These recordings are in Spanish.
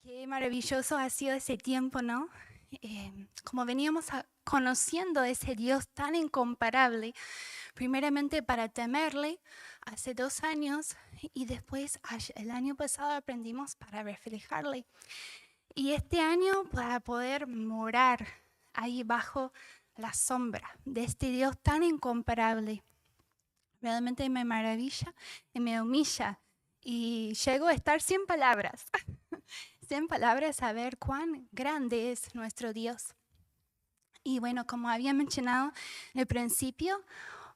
Qué maravilloso ha sido ese tiempo, ¿no? Como veníamos conociendo a ese Dios tan incomparable, primeramente para temerle hace 2 años y después el año pasado aprendimos para reflejarle. Y este año para poder morar ahí bajo la sombra de este Dios tan incomparable. Realmente me maravilla y me humilla y llego a estar sin palabras. Sin palabras a ver cuán grande es nuestro Dios. Y bueno, como había mencionado al principio,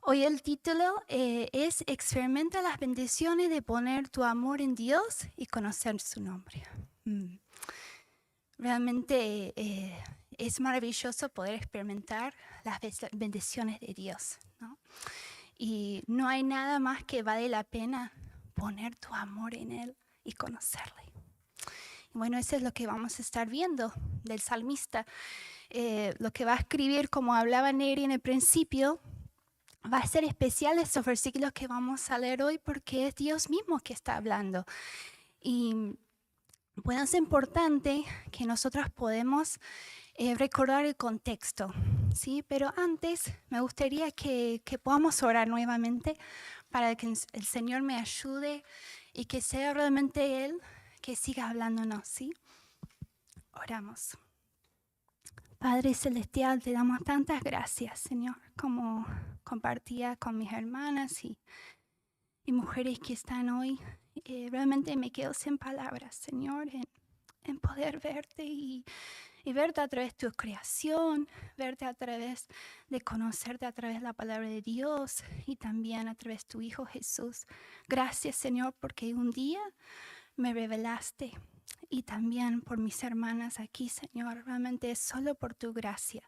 hoy el título es Experimenta las bendiciones de poner tu amor en Dios y conocer su nombre. Realmente es maravilloso poder experimentar las bendiciones de Dios, ¿no? Y no hay nada más que vale la pena poner tu amor en Él y conocerle. Bueno, eso es lo que vamos a estar viendo del salmista. Lo que va a escribir, como hablaba Neri en el principio, va a ser especial estos versículos que vamos a leer hoy porque es Dios mismo que está hablando. Y bueno, es importante que nosotros podemos recordar el contexto, ¿sí? Pero antes me gustaría que podamos orar nuevamente para que el Señor me ayude y que sea realmente Él que siga hablándonos, ¿sí? Oramos. Padre Celestial, te damos tantas gracias, Señor, como compartía con mis hermanas y mujeres que están hoy. Realmente me quedo sin palabras, Señor, en poder verte y verte a través de tu creación, verte a través de conocerte a través de la palabra de Dios y también a través de tu Hijo Jesús. Gracias, Señor, porque un día me revelaste y también por mis hermanas aquí, Señor. Realmente es solo por tu gracia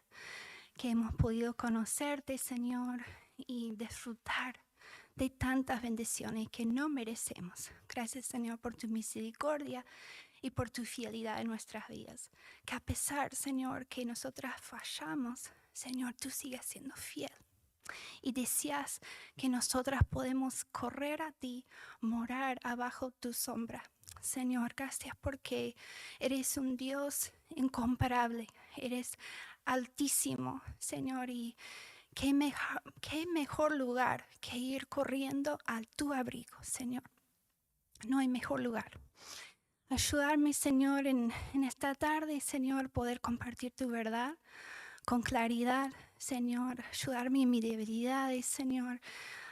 que hemos podido conocerte, Señor, y disfrutar de tantas bendiciones que no merecemos. Gracias, Señor, por tu misericordia y por tu fidelidad en nuestras vidas. Que a pesar, Señor, que nosotras fallamos, Señor, tú sigues siendo fiel. Y deseas que nosotras podemos correr a ti, morar abajo tu sombra. Señor, gracias porque eres un Dios incomparable, eres altísimo, Señor, y qué mejor lugar que ir corriendo a tu abrigo, Señor. No hay mejor lugar. Ayudarme, Señor, en esta tarde, Señor, poder compartir tu verdad con claridad, Señor. Ayudarme en mis debilidades, Señor,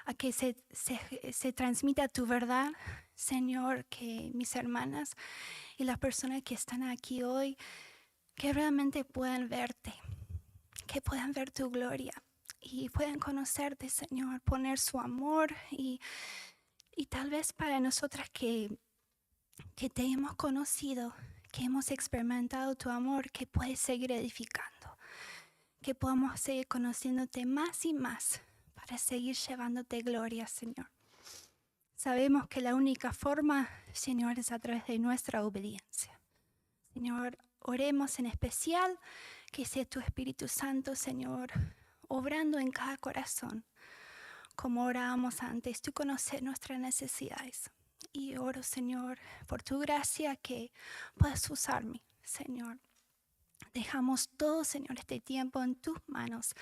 a que se transmita tu verdad, Señor, que mis hermanas y las personas que están aquí hoy, que realmente puedan verte, que puedan ver tu gloria y puedan conocerte, Señor, poner su amor y tal vez para nosotras que te hemos conocido, que hemos experimentado tu amor, que puedes seguir edificando, que podamos seguir conociéndote más y más para seguir llevándote gloria, Señor. Sabemos que la única forma, Señor, es a través de nuestra obediencia. Señor, oremos en especial que sea tu Espíritu Santo, Señor, obrando en cada corazón. Como orábamos antes, tú conoces nuestras necesidades. Y oro, Señor, por tu gracia que puedas usarme, Señor. Dejamos todo, Señor, este tiempo en tus manos.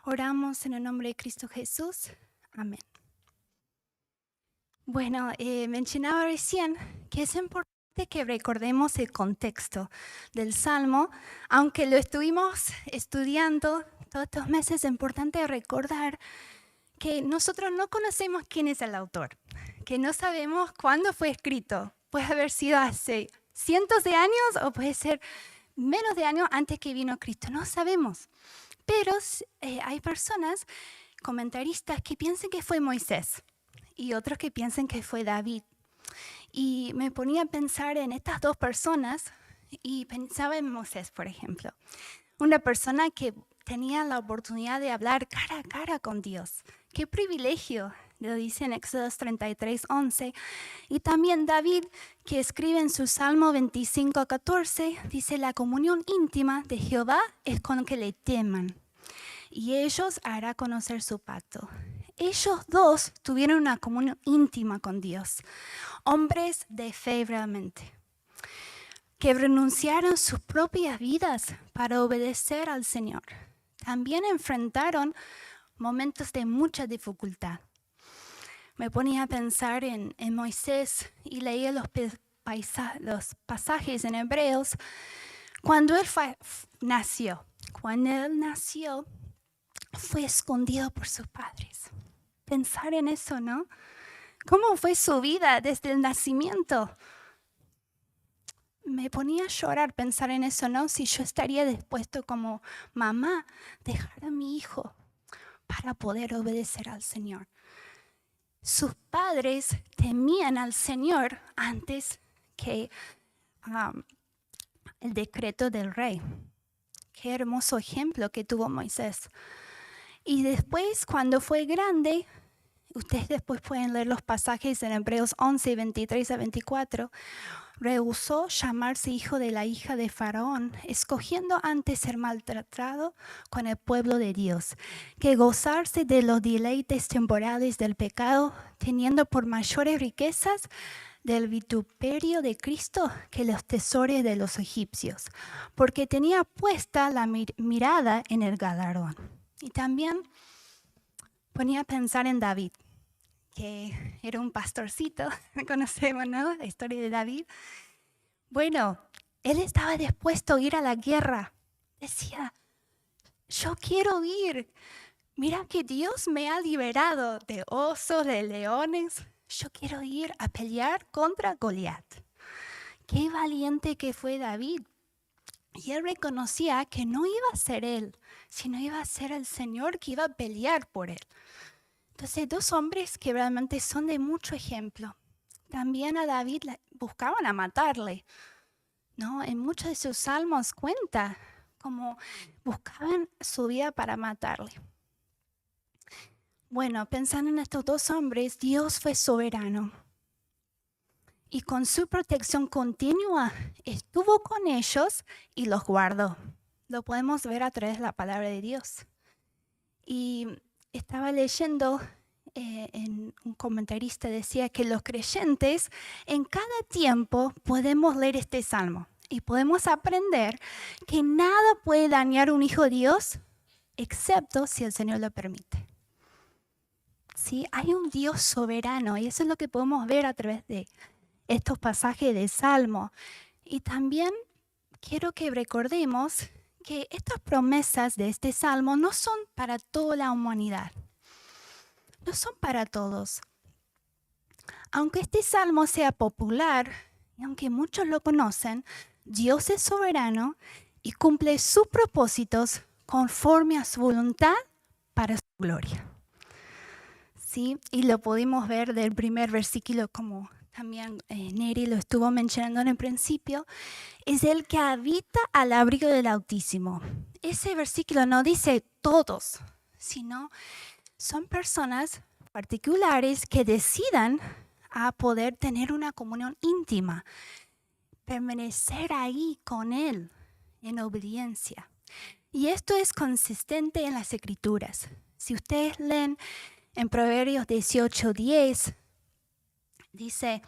Oramos en el nombre de Cristo Jesús. Amén. Bueno, mencionaba recién que es importante que recordemos el contexto del Salmo. Aunque lo estuvimos estudiando todos estos meses, es importante recordar que nosotros no conocemos quién es el autor, que no sabemos cuándo fue escrito. Puede haber sido hace cientos de años o puede ser menos de años antes que vino Cristo. No sabemos. Pero hay personas, comentaristas, que piensan que fue Moisés y otros que piensan que fue David. Y me ponía a pensar en estas dos personas y pensaba en Moisés, por ejemplo. Una persona que tenía la oportunidad de hablar cara a cara con Dios. ¡Qué privilegio! Lo dice en Éxodo 33:11. Y también David, que escribe en su Salmo 25:14, dice: la comunión íntima de Jehová es con que le teman, y ellos hará conocer su pacto. Ellos dos tuvieron una comunión íntima con Dios, hombres de fe realmente. que renunciaron sus propias vidas para obedecer al Señor. También enfrentaron momentos de mucha dificultad. Me ponía a pensar en Moisés y leía los pasajes en Hebreos cuando él nació. Cuando él nació, fue escondido por sus padres. Pensar en eso, ¿no? ¿Cómo fue su vida desde el nacimiento? Me ponía a llorar pensar en eso, ¿no? Si yo estaría dispuesto como mamá dejar a mi hijo para poder obedecer al Señor. Sus padres temían al Señor antes que el decreto del rey. Qué hermoso ejemplo que tuvo Moisés. Y después, cuando fue grande, ustedes después pueden leer los pasajes en Hebreos 11, 23 a 24, rehusó llamarse hijo de la hija de Faraón, escogiendo antes ser maltratado con el pueblo de Dios, que gozarse de los deleites temporales del pecado, teniendo por mayores riquezas del vituperio de Cristo que los tesoros de los egipcios, porque tenía puesta la mirada en el galardón. Y también ponía a pensar en David, que era un pastorcito, conocemos, ¿no? La historia de David. Bueno, él estaba dispuesto a ir a la guerra. Decía, yo quiero ir. Mira que Dios me ha liberado de osos, de leones. Yo quiero ir a pelear contra Goliat. Qué valiente que fue David. Y él reconocía que no iba a ser él, sino iba a ser el Señor que iba a pelear por él. Entonces, dos hombres que realmente son de mucho ejemplo. También a David buscaban a matarle, ¿no? En muchos de sus salmos cuenta cómo buscaban su vida para matarle. Bueno, pensando en estos dos hombres, Dios fue soberano. Y con su protección continua estuvo con ellos y los guardó. Lo podemos ver a través de la palabra de Dios. Y estaba leyendo, un comentarista decía que los creyentes en cada tiempo podemos leer este salmo y podemos aprender que nada puede dañar a un hijo de Dios excepto si el Señor lo permite. ¿Sí? Hay un Dios soberano y eso es lo que podemos ver a través de estos pasajes de Salmo. Y también quiero que recordemos que estas promesas de este Salmo no son para toda la humanidad. No son para todos. Aunque este Salmo sea popular, y aunque muchos lo conocen, Dios es soberano y cumple sus propósitos conforme a su voluntad para su gloria. ¿Sí? Y lo pudimos ver del primer versículo, como también Neri lo estuvo mencionando en el principio, es el que habita al abrigo del Altísimo. Ese versículo no dice todos, sino son personas particulares que decidan a poder tener una comunión íntima, permanecer ahí con Él en obediencia. Y esto es consistente en las Escrituras. Si ustedes leen en Proverbios 18:10, dice,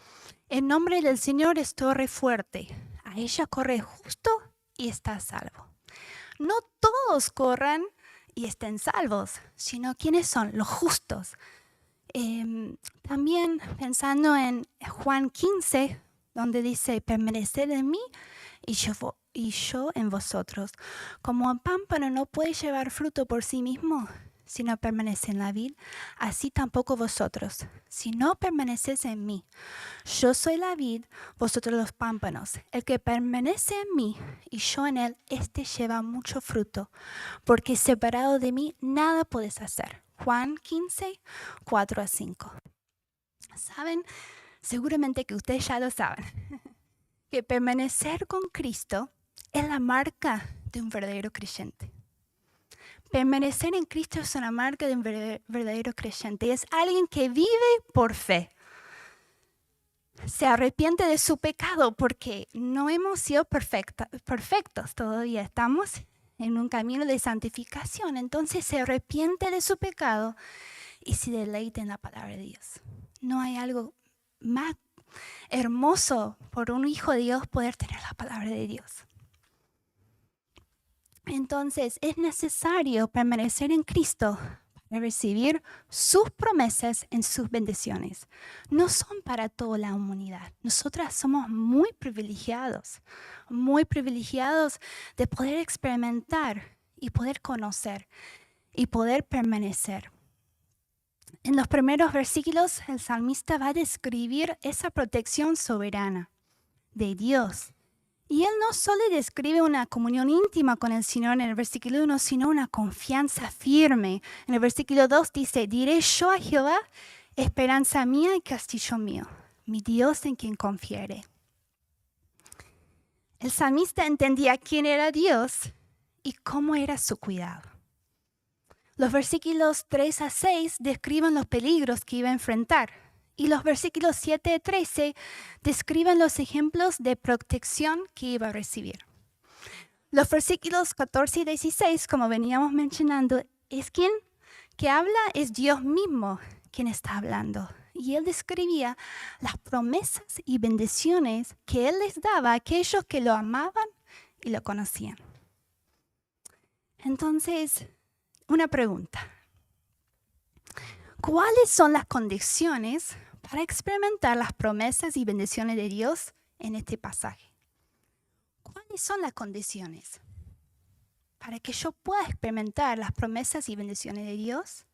el nombre del Señor es torre fuerte, a ella corre justo y está a salvo. No todos corran y estén salvos, sino ¿quiénes son? Los justos. También pensando en Juan 15, donde dice, permaneced en mí y yo en vosotros. Como un pámpano no puede llevar fruto por sí mismo, si no permanece en la vid, así tampoco vosotros, si no permanecéis en mí. Yo soy la vid, vosotros los pámpanos. El que permanece en mí y yo en él, este lleva mucho fruto, porque separado de mí nada puedes hacer. Juan 15, 4 a 5. ¿Saben? Seguramente que ustedes ya lo saben, que permanecer con Cristo es la marca de un verdadero creyente. Permanecer en Cristo es una marca de un verdadero creyente. Es alguien que vive por fe. Se arrepiente de su pecado porque no hemos sido perfectos todavía. Estamos en un camino de santificación. Entonces se arrepiente de su pecado y se deleita en la palabra de Dios. No hay algo más hermoso por un hijo de Dios poder tener la palabra de Dios. Entonces es necesario permanecer en Cristo para recibir sus promesas en sus bendiciones. No son para toda la humanidad. Nosotras somos muy privilegiados de poder experimentar y poder conocer y poder permanecer. En los primeros versículos, el salmista va a describir esa protección soberana de Dios. Y él no solo describe una comunión íntima con el Señor en el versículo 1, sino una confianza firme. En el versículo 2 dice, diré yo a Jehová, esperanza mía y castillo mío, mi Dios en quien confiaré. El salmista entendía quién era Dios y cómo era su cuidado. Los versículos 3 a 6 describen los peligros que iba a enfrentar. Y los versículos 7 a 13 describen los ejemplos de protección que iba a recibir. Los versículos 14 y 16, como veníamos mencionando, es quien que habla es Dios mismo quien está hablando. Y él describía las promesas y bendiciones que él les daba a aquellos que lo amaban y lo conocían. Entonces, una pregunta. ¿Cuáles son las condiciones para experimentar las promesas y bendiciones de Dios en este pasaje? ¿Cuáles son las condiciones para que yo pueda experimentar las promesas y bendiciones de Dios?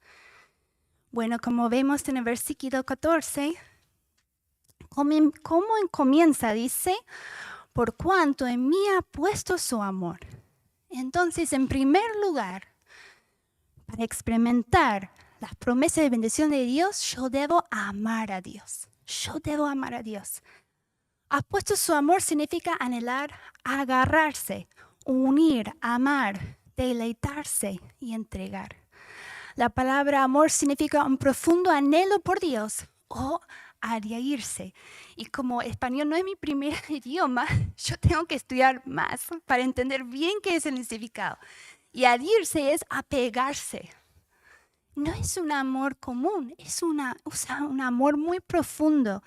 Bueno, como vemos en el versículo 14, ¿cómo comienza? Dice, por cuanto en mí ha puesto su amor. Entonces, en primer lugar, para experimentar las promesas de bendición de Dios, yo debo amar a Dios. Yo debo amar a Dios. Ha puesto su amor significa anhelar, agarrarse, unir, amar, deleitarse y entregar. La palabra amor significa un profundo anhelo por Dios o adherirse. Y como español no es mi primer idioma, yo tengo que estudiar más para entender bien qué es el significado. Y adherirse es apegarse. No es un amor común, es un amor muy profundo.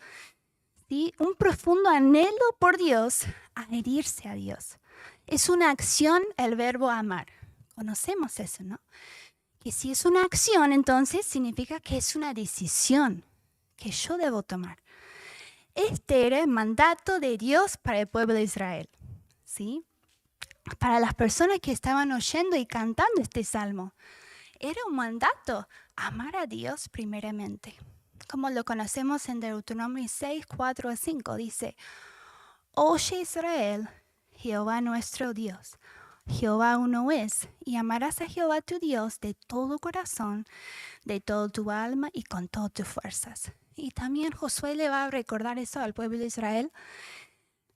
¿Sí? Un profundo anhelo por Dios, adherirse a Dios. Es una acción el verbo amar. Conocemos eso, ¿no? Que si es una acción, entonces significa que es una decisión que yo debo tomar. Este era el mandato de Dios para el pueblo de Israel. ¿Sí? Para las personas que estaban oyendo y cantando este salmo. Era un mandato, amar a Dios primeramente. Como lo conocemos en Deuteronomio 6, 4 a 5, dice, oye Israel, Jehová nuestro Dios, Jehová uno es, y amarás a Jehová tu Dios de todo corazón, de toda tu alma y con todas tus fuerzas. Y también Josué le va a recordar eso al pueblo de Israel.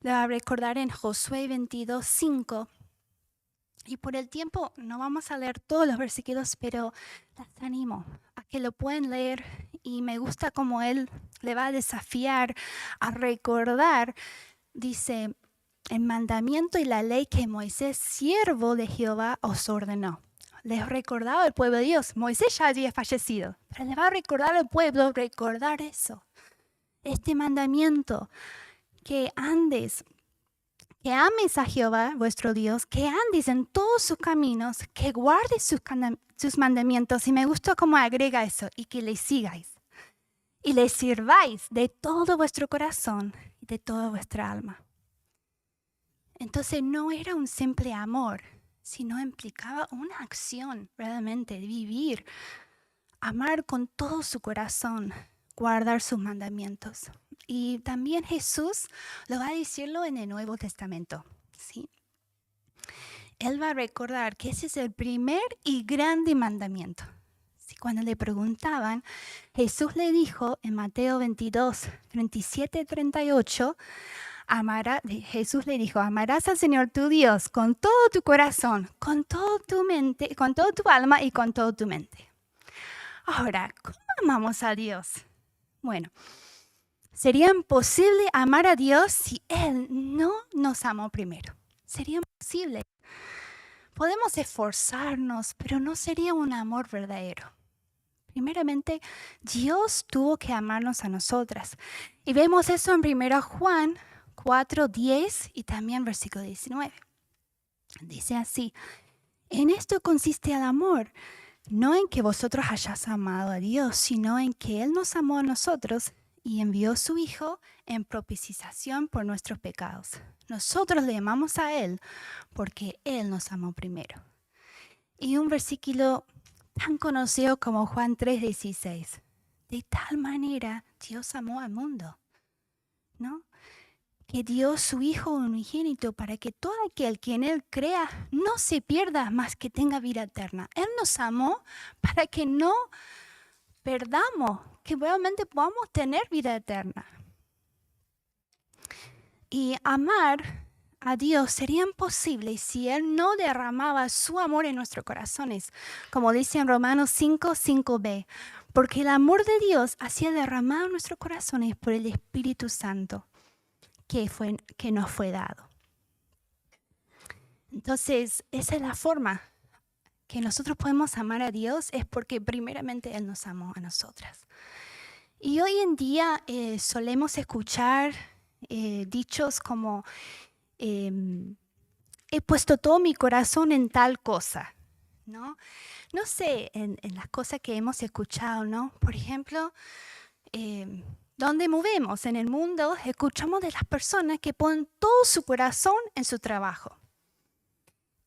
Le va a recordar en Josué 22, 5. Y por el tiempo no vamos a leer todos los versículos, pero las animo a que lo puedan leer. Y me gusta cómo él le va a desafiar a recordar, dice, el mandamiento y la ley que Moisés, siervo de Jehová, os ordenó. Les recordaba al pueblo de Dios. Moisés ya había fallecido, pero le va a recordar al pueblo, recordar eso. Este mandamiento, que andes, que ames a Jehová, vuestro Dios, que andes en todos sus caminos, que guardes sus mandamientos. Y me gustó cómo agrega eso, y que le sigáis. Y le sirváis de todo vuestro corazón y de toda vuestra alma. Entonces no era un simple amor, sino implicaba una acción realmente de vivir, amar con todo su corazón, guardar sus mandamientos. Y también Jesús lo va a decirlo en el Nuevo Testamento, ¿sí? Él va a recordar que ese es el primer y grande mandamiento. ¿Sí? Cuando le preguntaban, Jesús le dijo en Mateo 22, 37, 38, Jesús le dijo, amarás al Señor tu Dios con todo tu corazón, con toda tu mente, con toda tu alma y con toda tu mente. Ahora, ¿cómo amamos a Dios? Bueno, sería imposible amar a Dios si Él no nos amó primero. Sería imposible. Podemos esforzarnos, pero no sería un amor verdadero. Primeramente, Dios tuvo que amarnos a nosotras. Y vemos eso en 1 Juan 4:10 y también versículo 19. Dice así: en esto consiste el amor, no en que vosotros hayáis amado a Dios, sino en que Él nos amó a nosotros y envió a su Hijo en propiciación por nuestros pecados. Nosotros le amamos a Él porque Él nos amó primero. Y un versículo tan conocido como Juan 3:16. De tal manera Dios amó al mundo, ¿no? Que dio su Hijo unigénito para que todo aquel que en Él crea no se pierda, mas que tenga vida eterna. Él nos amó para que no perdamos, que realmente podamos tener vida eterna. Y amar a Dios sería imposible si Él no derramaba su amor en nuestros corazones, como dice en Romanos 5:5b, porque el amor de Dios ha sido derramado en nuestros corazones por el Espíritu Santo que nos fue dado. Entonces, esa es la forma que nosotros podemos amar a Dios, es porque primeramente Él nos amó a nosotras. Y hoy en día solemos escuchar dichos como he puesto todo mi corazón en tal cosa, ¿no? No sé, en las cosas que hemos escuchado, ¿no? Por ejemplo, donde movemos en el mundo, escuchamos de las personas que ponen todo su corazón en su trabajo,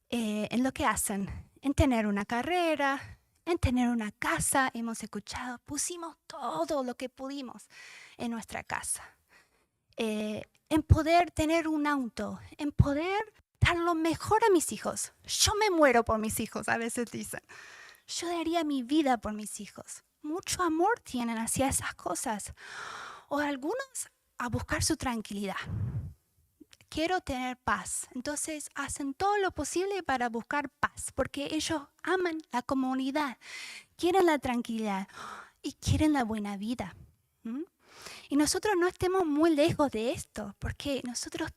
en lo que hacen, en tener una carrera, en tener una casa. Hemos escuchado, pusimos todo lo que pudimos en nuestra casa. En poder tener un auto, en poder dar lo mejor a mis hijos. Yo me muero por mis hijos, a veces dicen. Yo daría mi vida por mis hijos. Mucho amor tienen hacia esas cosas. O algunos a buscar su tranquilidad. Quiero tener paz. Entonces hacen todo lo posible para buscar paz, porque ellos aman la comunidad, quieren la tranquilidad y quieren la buena vida. Y nosotros no estemos muy lejos de esto, porque nosotros,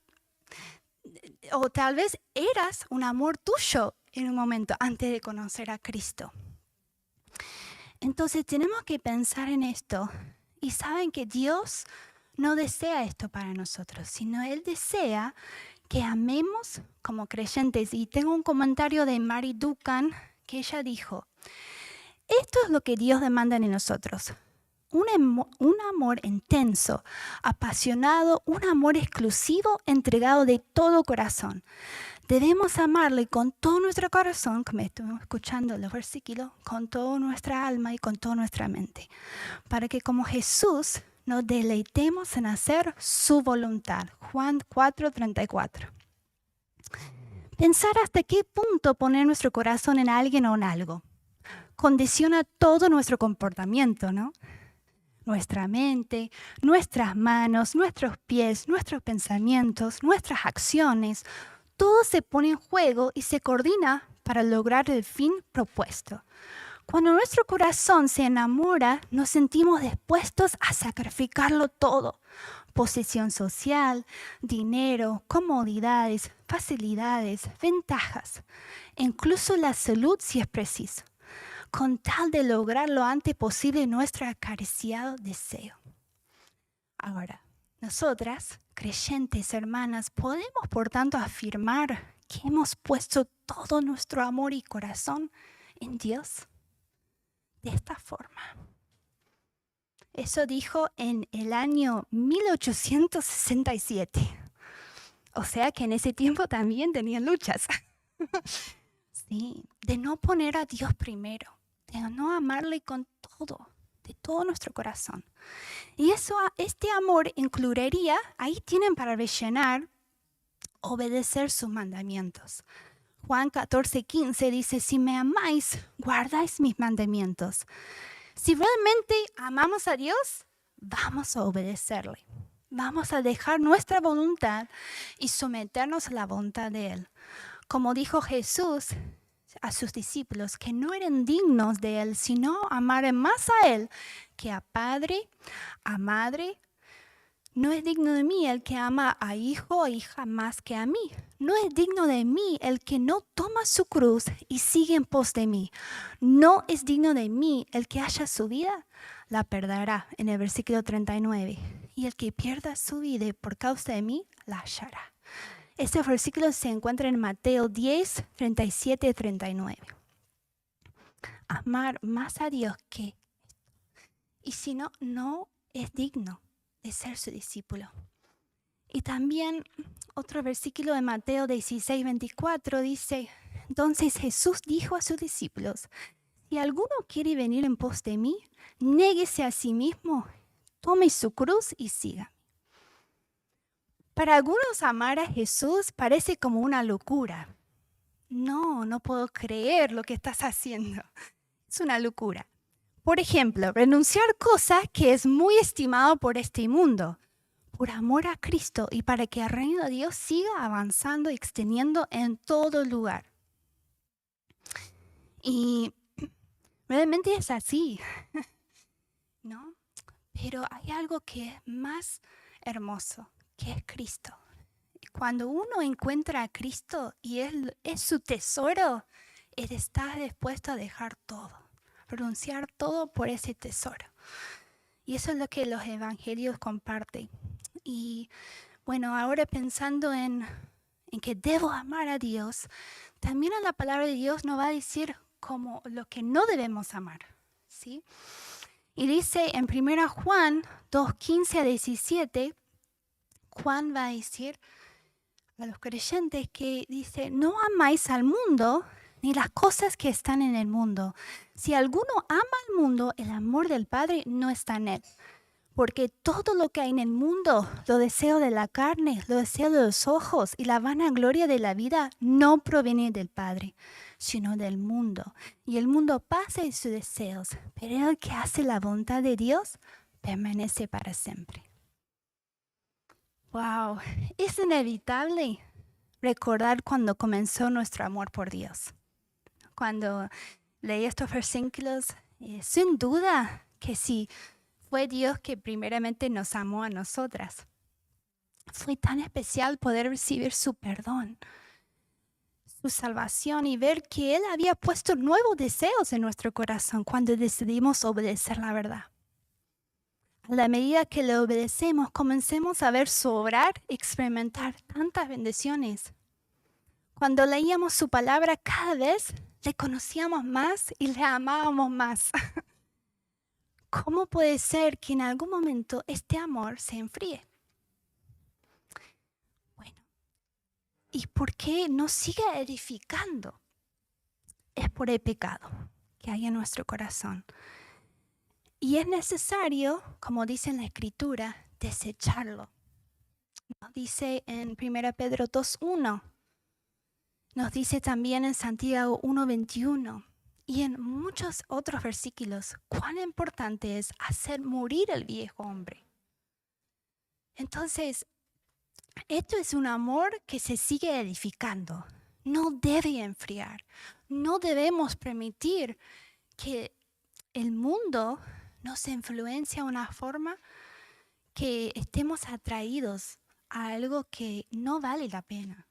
o tal vez eras un amor tuyo en un momento antes de conocer a Cristo. Entonces tenemos que pensar en esto y saben que Dios no desea esto para nosotros, sino Él desea que amemos como creyentes. Y tengo un comentario de Mary Duncan que ella dijo: esto es lo que Dios demanda de nosotros. Un amor intenso, apasionado, un amor exclusivo, entregado de todo corazón. Debemos amarle con todo nuestro corazón, como estuvimos escuchando los versículos, con toda nuestra alma y con toda nuestra mente, para que como Jesús nos deleitemos en hacer su voluntad. Juan 4:34. Pensar hasta qué punto poner nuestro corazón en alguien o en algo condiciona todo nuestro comportamiento, ¿no? Nuestra mente, nuestras manos, nuestros pies, nuestros pensamientos, nuestras acciones, todo se pone en juego y se coordina para lograr el fin propuesto. Cuando nuestro corazón se enamora, nos sentimos dispuestos a sacrificarlo todo. Posesión social, dinero, comodidades, facilidades, ventajas, incluso la salud si es preciso, con tal de lograr lo antes posible nuestro acariciado deseo. Ahora, nosotras, creyentes, hermanas, podemos por tanto afirmar que hemos puesto todo nuestro amor y corazón en Dios de esta forma. Eso dijo en el año 1867. O sea que en ese tiempo también tenían luchas. Sí, de no poner a Dios primero, de no amarle con todo, de todo nuestro corazón. Y este amor incluiría, ahí tienen para rellenar, obedecer sus mandamientos. Juan 14:15 dice: si me amáis, guardáis mis mandamientos. Si realmente amamos a Dios, vamos a obedecerle. Vamos a dejar nuestra voluntad y someternos a la voluntad de Él. Como dijo Jesús a sus discípulos, que no eran dignos de Él, sino amaren más a Él que a padre, a madre. No es digno de mí el que ama a hijo o hija más que a mí. No es digno de mí el que no toma su cruz y sigue en pos de mí. No es digno de mí el que haya su vida, la perderá, en el versículo 39. y el que pierda su vida por causa de mí, la hallará. Este versículo se encuentra en Mateo 10, 37 y 39. Amar más a Dios que... Y si no, no es digno de ser su discípulo. Y también otro versículo de Mateo 16, 24 dice, entonces Jesús dijo a sus discípulos, si alguno quiere venir en pos de mí, néguese a sí mismo, tome su cruz y siga. Para algunos amar a Jesús parece como una locura. No puedo creer lo que estás haciendo. Es una locura. Por ejemplo, renunciar cosas que es muy estimado por este mundo, por amor a Cristo y para que el reino de Dios siga avanzando y extendiendo en todo lugar. Y realmente es así, ¿no? Pero hay algo que es más hermoso, que es Cristo. Cuando uno encuentra a Cristo y Él es su tesoro, Él está dispuesto a dejar todo, renunciar todo por ese tesoro. Y eso es lo que los evangelios comparten. Y bueno, ahora pensando en que debo amar a Dios, también en la palabra de Dios nos va a decir como lo que no debemos amar, ¿sí? Y dice en 1 Juan 2, 15 a 17, Juan va a decir a los creyentes que dice, no amáis al mundo ni las cosas que están en el mundo. Si alguno ama al mundo, el amor del Padre no está en él. Porque todo lo que hay en el mundo, los deseos de la carne, los deseos de los ojos y la vanagloria de la vida no proviene del Padre, sino del mundo. Y el mundo pasa en sus deseos, pero el que hace la voluntad de Dios permanece para siempre. Wow, es inevitable recordar cuando comenzó nuestro amor por Dios. Cuando leí estos versículos, sin duda que sí, fue Dios que primeramente nos amó a nosotras. Fue tan especial poder recibir su perdón, su salvación y ver que Él había puesto nuevos deseos en nuestro corazón cuando decidimos obedecer la verdad. A la medida que le obedecemos, comencemos a ver su obrar, experimentar tantas bendiciones. Cuando leíamos su palabra, cada vez le conocíamos más y le amábamos más. ¿Cómo puede ser que en algún momento este amor se enfríe? Bueno, ¿y por qué no sigue edificando? Es por el pecado que hay en nuestro corazón. Y es necesario, como dice en la Escritura, desecharlo. Nos dice en 1 Pedro 2:1. Nos dice también en Santiago 1:21. Y en muchos otros versículos, cuán importante es hacer morir el viejo hombre. Entonces, esto es un amor que se sigue edificando. No debe enfriar. No debemos permitir que el mundo nos influencie de una forma que estemos atraídos a algo que no vale la pena.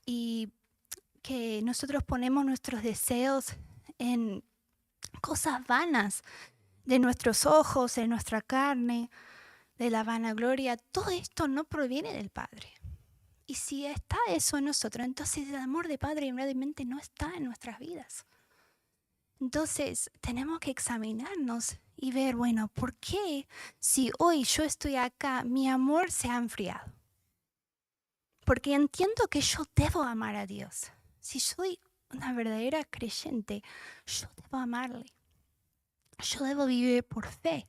Y que nosotros ponemos nuestros deseos en cosas vanas de nuestros ojos, de nuestra carne, de la vanagloria. Todo esto no proviene del Padre. Y si está eso en nosotros, entonces el amor de Padre realmente no está en nuestras vidas. Entonces tenemos que examinarnos y ver, bueno, ¿por qué si hoy yo estoy acá, mi amor se ha enfriado? Porque entiendo que yo debo amar a Dios. Si soy una verdadera creyente, yo debo amarle. Yo debo vivir por fe.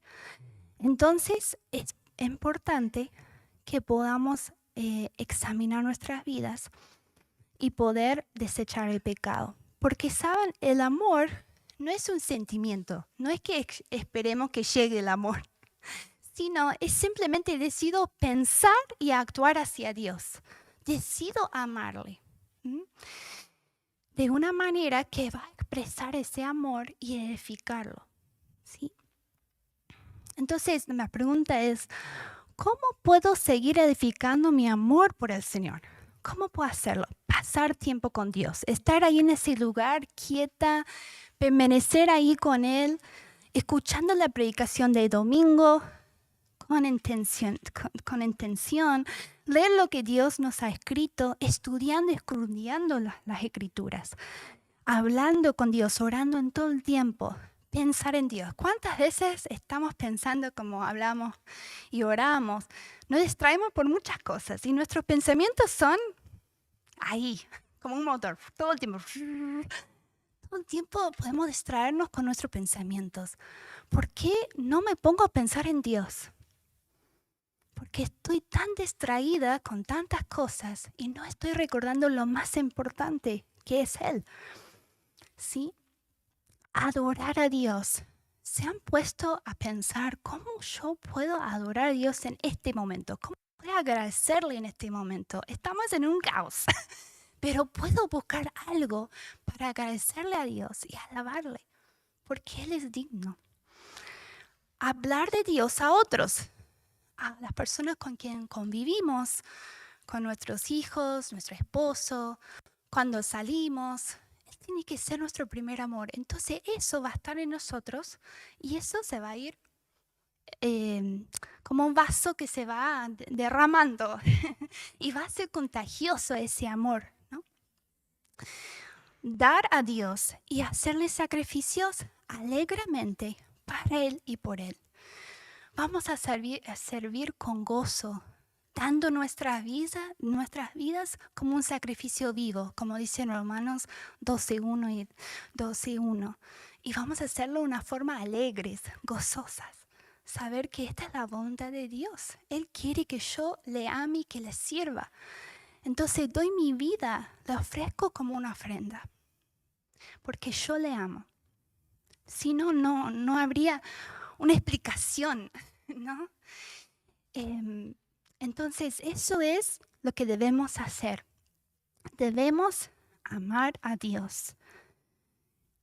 Entonces es importante que podamos examinar nuestras vidas y poder desechar el pecado. Porque saben, el amor no es un sentimiento. No es que esperemos que llegue el amor, sino es simplemente decido pensar y actuar hacia Dios. Decido amarle. De una manera que va a expresar ese amor y edificarlo, ¿sí? Entonces, la pregunta es, ¿cómo puedo seguir edificando mi amor por el Señor? ¿Cómo puedo hacerlo? Pasar tiempo con Dios, estar ahí en ese lugar quieta, permanecer ahí con Él, escuchando la predicación de domingo, con intención, leer lo que Dios nos ha escrito, estudiando, escudriñando las escrituras, hablando con Dios, orando en todo el tiempo, pensar en Dios. ¿Cuántas veces estamos pensando como hablamos y oramos? Nos distraemos por muchas cosas y nuestros pensamientos son ahí, como un motor, todo el tiempo. Todo el tiempo podemos distraernos con nuestros pensamientos. ¿Por qué no me pongo a pensar en Dios? Porque estoy tan distraída con tantas cosas y no estoy recordando lo más importante, que es Él. ¿Sí? Adorar a Dios. ¿Se han puesto a pensar cómo yo puedo adorar a Dios en este momento? ¿Cómo puedo agradecerle en este momento? Estamos en un caos, pero puedo buscar algo para agradecerle a Dios y alabarle, porque Él es digno. Hablar de Dios a otros, a las personas con quien convivimos, con nuestros hijos, nuestro esposo, cuando salimos. Él tiene que ser nuestro primer amor. Entonces eso va a estar en nosotros y eso se va a ir como un vaso que se va derramando y va a ser contagioso ese amor, ¿no? Dar a Dios y hacerle sacrificios alegremente para Él y por Él. Vamos a servir con gozo, dando nuestras vidas como un sacrificio vivo, como dicen Romanos 12:1 y 12:1. Y vamos a hacerlo de una forma alegres, gozosas. Saber que esta es la voluntad de Dios. Él quiere que yo le ame y que le sirva. Entonces doy mi vida, la ofrezco como una ofrenda, porque yo le amo. Si no, no habría una explicación, ¿no? Entonces, eso es lo que debemos hacer. Debemos amar a Dios.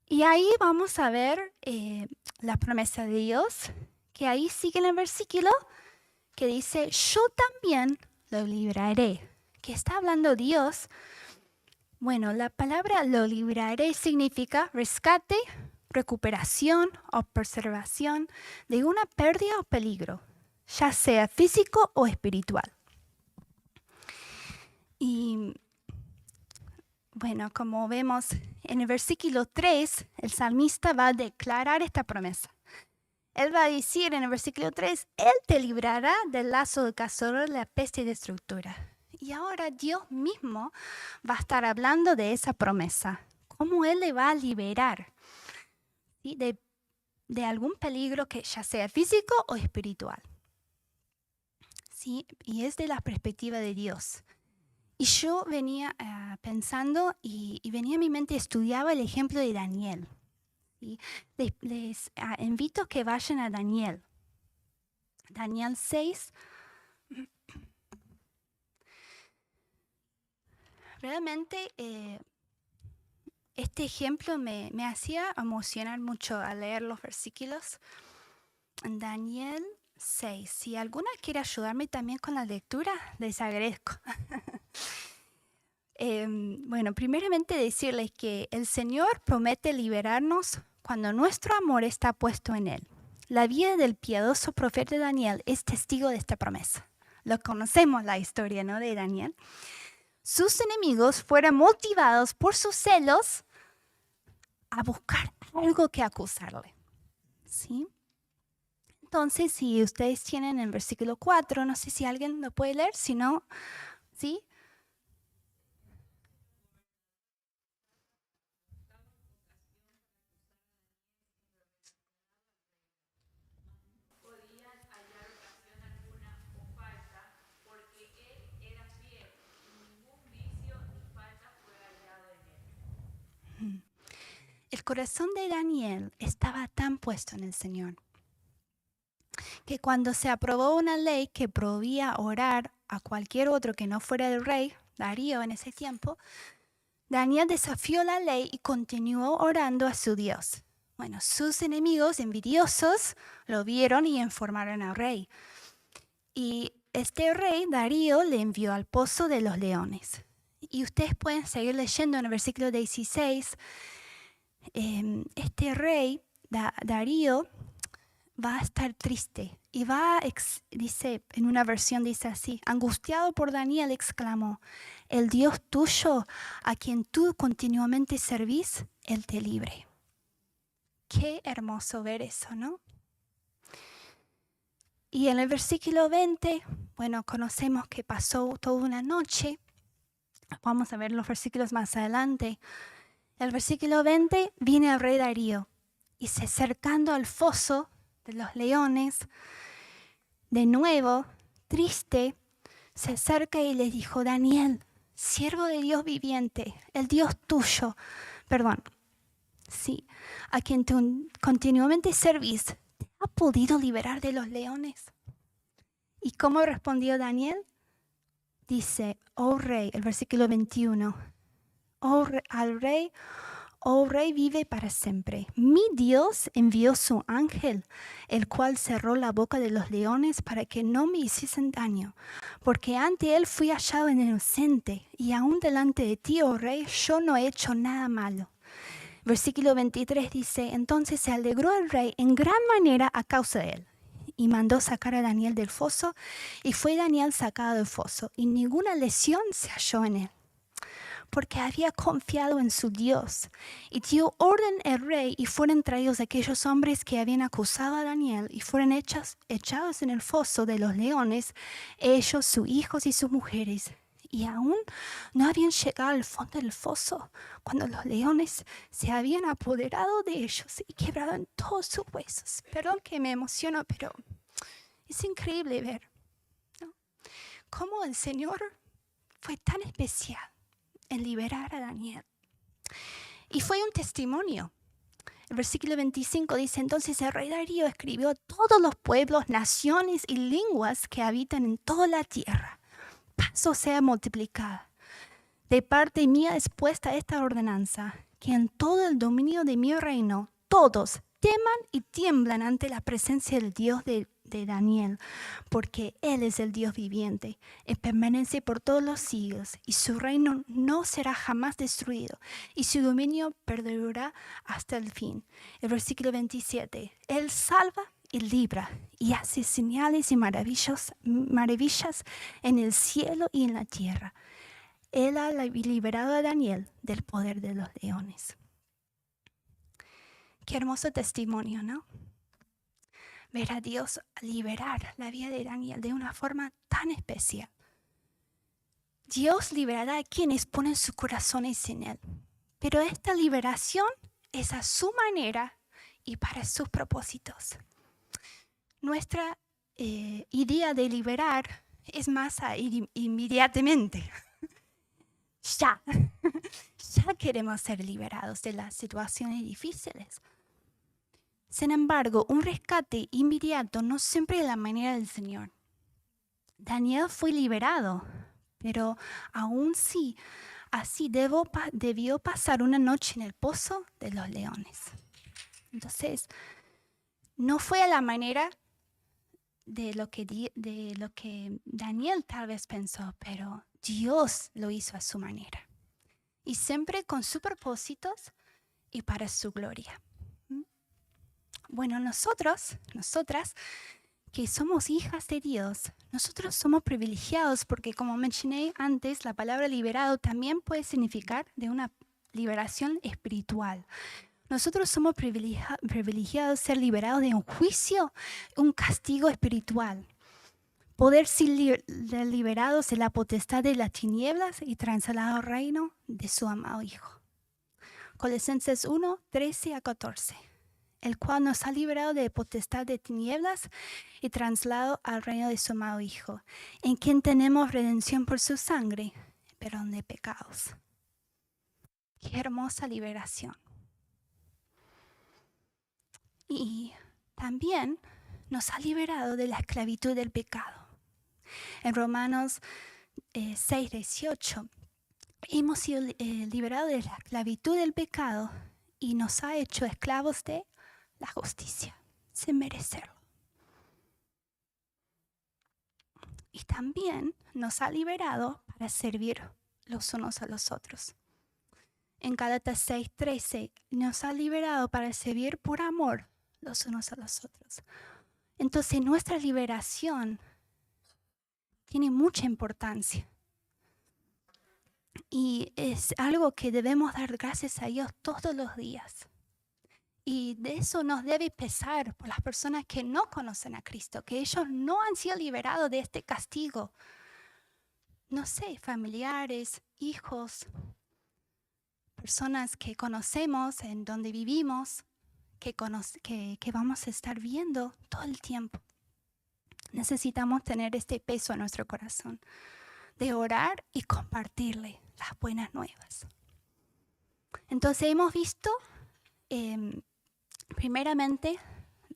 Y ahí vamos a ver la promesa de Dios, que ahí sigue en el versículo, que dice, yo también lo libraré. ¿Qué está hablando Dios? Bueno, la palabra lo libraré significa rescate, recuperación o preservación de una pérdida o peligro, ya sea físico o espiritual. Y bueno, como vemos en el versículo 3, el salmista va a declarar esta promesa. Él va a decir en el versículo 3, Él te librará del lazo del cazador, de la peste destructora. Y ahora Dios mismo va a estar hablando de esa promesa, cómo Él le va a liberar, ¿sí? de algún peligro que ya sea físico o espiritual. ¿Sí? Y es de la perspectiva de Dios. Y yo venía pensando y venía a mi mente, estudiaba el ejemplo de Daniel. ¿Sí? Les invito a que vayan a Daniel. Daniel 6. Realmente este ejemplo me hacía emocionar mucho al leer los versículos. Daniel 6. Si alguna quiere ayudarme también con la lectura, les agradezco. Bueno, primeramente decirles que el Señor promete liberarnos cuando nuestro amor está puesto en Él. La vida del piadoso profeta Daniel es testigo de esta promesa. Lo conocemos la historia, ¿no?, de Daniel. Sus enemigos fueron motivados por sus celos a buscar algo que acusarle. ¿Sí? Entonces, si ustedes tienen el versículo 4, no sé si alguien lo puede leer, si no, ¿sí? El corazón de Daniel estaba tan puesto en el Señor que cuando se aprobó una ley que prohibía orar a cualquier otro que no fuera el rey, Darío en ese tiempo, Daniel desafió la ley y continuó orando a su Dios. Bueno, sus enemigos envidiosos lo vieron y informaron al rey. Y este rey, Darío, le envió al pozo de los leones. Y ustedes pueden seguir leyendo en el versículo 16. Este rey, Darío, va a estar triste y dice, en una versión dice así, angustiado por Daniel exclamó, el Dios tuyo a quien tú continuamente servís, Él te libre. Qué hermoso ver eso, ¿no? Y en el versículo 20, bueno, conocemos que pasó toda una noche. Vamos a ver los versículos más adelante. El versículo 20, viene el rey Darío y se acercando al foso de los leones, de nuevo, triste, se acerca y le dijo, Daniel, siervo de Dios viviente, el Dios tuyo, sí, a quien tú continuamente servís, ¿te ha podido liberar de los leones? ¿Y cómo respondió Daniel? Dice, oh rey, el versículo 21, al rey, oh rey vive para siempre. Mi Dios envió su ángel, el cual cerró la boca de los leones para que no me hiciesen daño, porque ante él fui hallado inocente, y aún delante de ti, oh rey, yo no he hecho nada malo. Versículo 23 dice, entonces se alegró el rey en gran manera a causa de él, y mandó sacar a Daniel del foso, y fue Daniel sacado del foso, y ninguna lesión se halló en él, porque había confiado en su Dios. Y dio orden el rey, y fueron traídos aquellos hombres que habían acusado a Daniel, y fueron echados en el foso de los leones, ellos, sus hijos y sus mujeres. Y aún no habían llegado al fondo del foso, cuando los leones se habían apoderado de ellos y quebraron todos sus huesos. Perdón que me emociono, pero es increíble ver, ¿no?, cómo el Señor fue tan especial en liberar a Daniel. Y fue un testimonio. El versículo 25 dice, entonces el rey Darío escribió a todos los pueblos, naciones y lenguas que habitan en toda la tierra. Paso sea multiplicada. De parte mía es puesta esta ordenanza, que en todo el dominio de mi reino todos teman y tiemblan ante la presencia del Dios de Daniel, porque Él es el Dios viviente y permanece por todos los siglos, y su reino no será jamás destruido, y su dominio perdurará hasta el fin. El versículo 27, Él salva y libra, y hace señales y maravillas en el cielo y en la tierra. Él ha liberado a Daniel del poder de los leones. Qué hermoso testimonio, ¿no? Ver a Dios liberar la vida de Daniel de una forma tan especial. Dios liberará a quienes ponen sus corazones en Él, pero esta liberación es a su manera y para sus propósitos. Nuestra idea de liberar es más inmediatamente. Ya queremos ser liberados de las situaciones difíciles. Sin embargo, un rescate inmediato no siempre es la manera del Señor. Daniel fue liberado, pero aún así debió pasar una noche en el pozo de los leones. Entonces, no fue a la manera de lo que Daniel tal vez pensó, pero Dios lo hizo a su manera. Y siempre con sus propósitos y para su gloria. Bueno, nosotras, que somos hijas de Dios, nosotros somos privilegiados porque, como mencioné antes, la palabra liberado también puede significar de una liberación espiritual. Nosotros somos privilegiados ser liberados de un juicio, un castigo espiritual. Poder ser liberados de la potestad de las tinieblas y trasladado al reino de su amado Hijo. Colosenses 1, 13 a 14. El cual nos ha liberado de potestad de tinieblas y trasladado al reino de su amado Hijo, en quien tenemos redención por su sangre, perdón de pecados. Qué hermosa liberación. Y también nos ha liberado de la esclavitud del pecado. En Romanos 6, 18, hemos sido liberados de la esclavitud del pecado y nos ha hecho esclavos de la justicia, sin merecerlo. Y también nos ha liberado para servir los unos a los otros. En Gálatas 6:13 nos ha liberado para servir por amor los unos a los otros. Entonces nuestra liberación tiene mucha importancia. Y es algo que debemos dar gracias a Dios todos los días. Y de eso nos debe pesar por las personas que no conocen a Cristo, que ellos no han sido liberados de este castigo. No sé, familiares, hijos, personas que conocemos, en donde vivimos, que vamos a estar viendo todo el tiempo. Necesitamos tener este peso en nuestro corazón, de orar y compartirle las buenas nuevas. Entonces hemos visto, primeramente,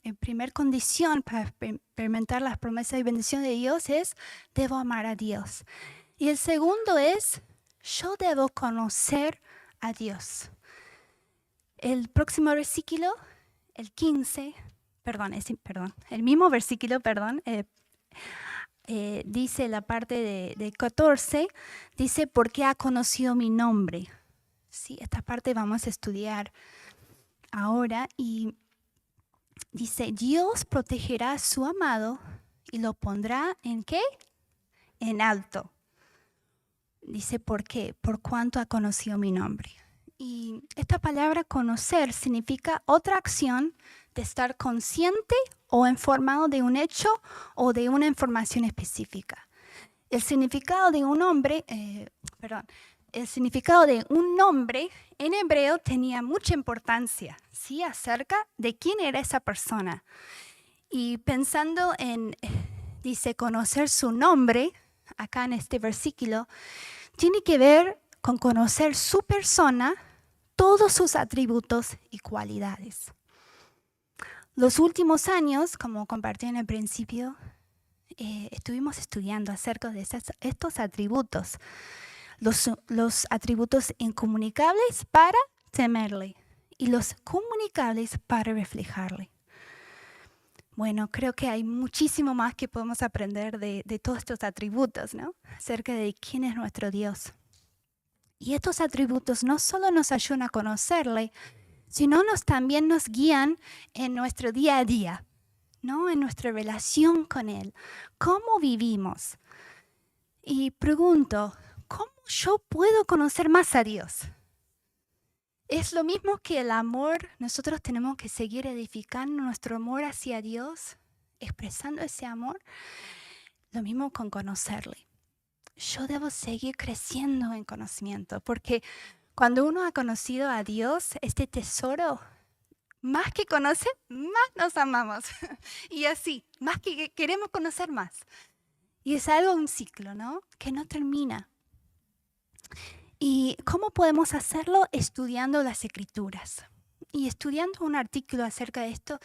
la primera condición para experimentar las promesas y bendición de Dios es, debo amar a Dios. Y el segundo es, yo debo conocer a Dios. El próximo versículo, el 15, el mismo versículo, dice la parte de 14, dice, porque ha conocido mi nombre. Sí, esta parte vamos a estudiar ahora y dice, Dios protegerá a su amado y lo pondrá ¿en qué? En alto. Dice, ¿por qué? Por cuanto ha conocido mi nombre. Y esta palabra conocer significa otra acción de estar consciente o informado de un hecho o de una información específica. El significado de un nombre en hebreo tenía mucha importancia, ¿sí? Acerca de quién era esa persona. Y pensando en, dice, conocer su nombre, acá en este versículo, tiene que ver con conocer su persona, todos sus atributos y cualidades. Los últimos años, como compartí en el principio, estuvimos estudiando acerca de estos atributos. Los atributos incomunicables para temerle y los comunicables para reflejarle. Bueno, creo que hay muchísimo más que podemos aprender de todos estos atributos, ¿no? Acerca de quién es nuestro Dios. Y estos atributos no solo nos ayudan a conocerle, sino también nos guían en nuestro día a día, ¿no? En nuestra relación con Él. ¿Cómo vivimos? Y pregunto, ¿cómo yo puedo conocer más a Dios? Es lo mismo que el amor, nosotros tenemos que seguir edificando nuestro amor hacia Dios, expresando ese amor, lo mismo con conocerle. Yo debo seguir creciendo en conocimiento, porque cuando uno ha conocido a Dios, este tesoro, más que conocer, más nos amamos. Y así, más que queremos conocer más. Y es algo, un ciclo, ¿no? Que no termina. ¿Y cómo podemos hacerlo? Estudiando las Escrituras. Y estudiando un artículo acerca de esto,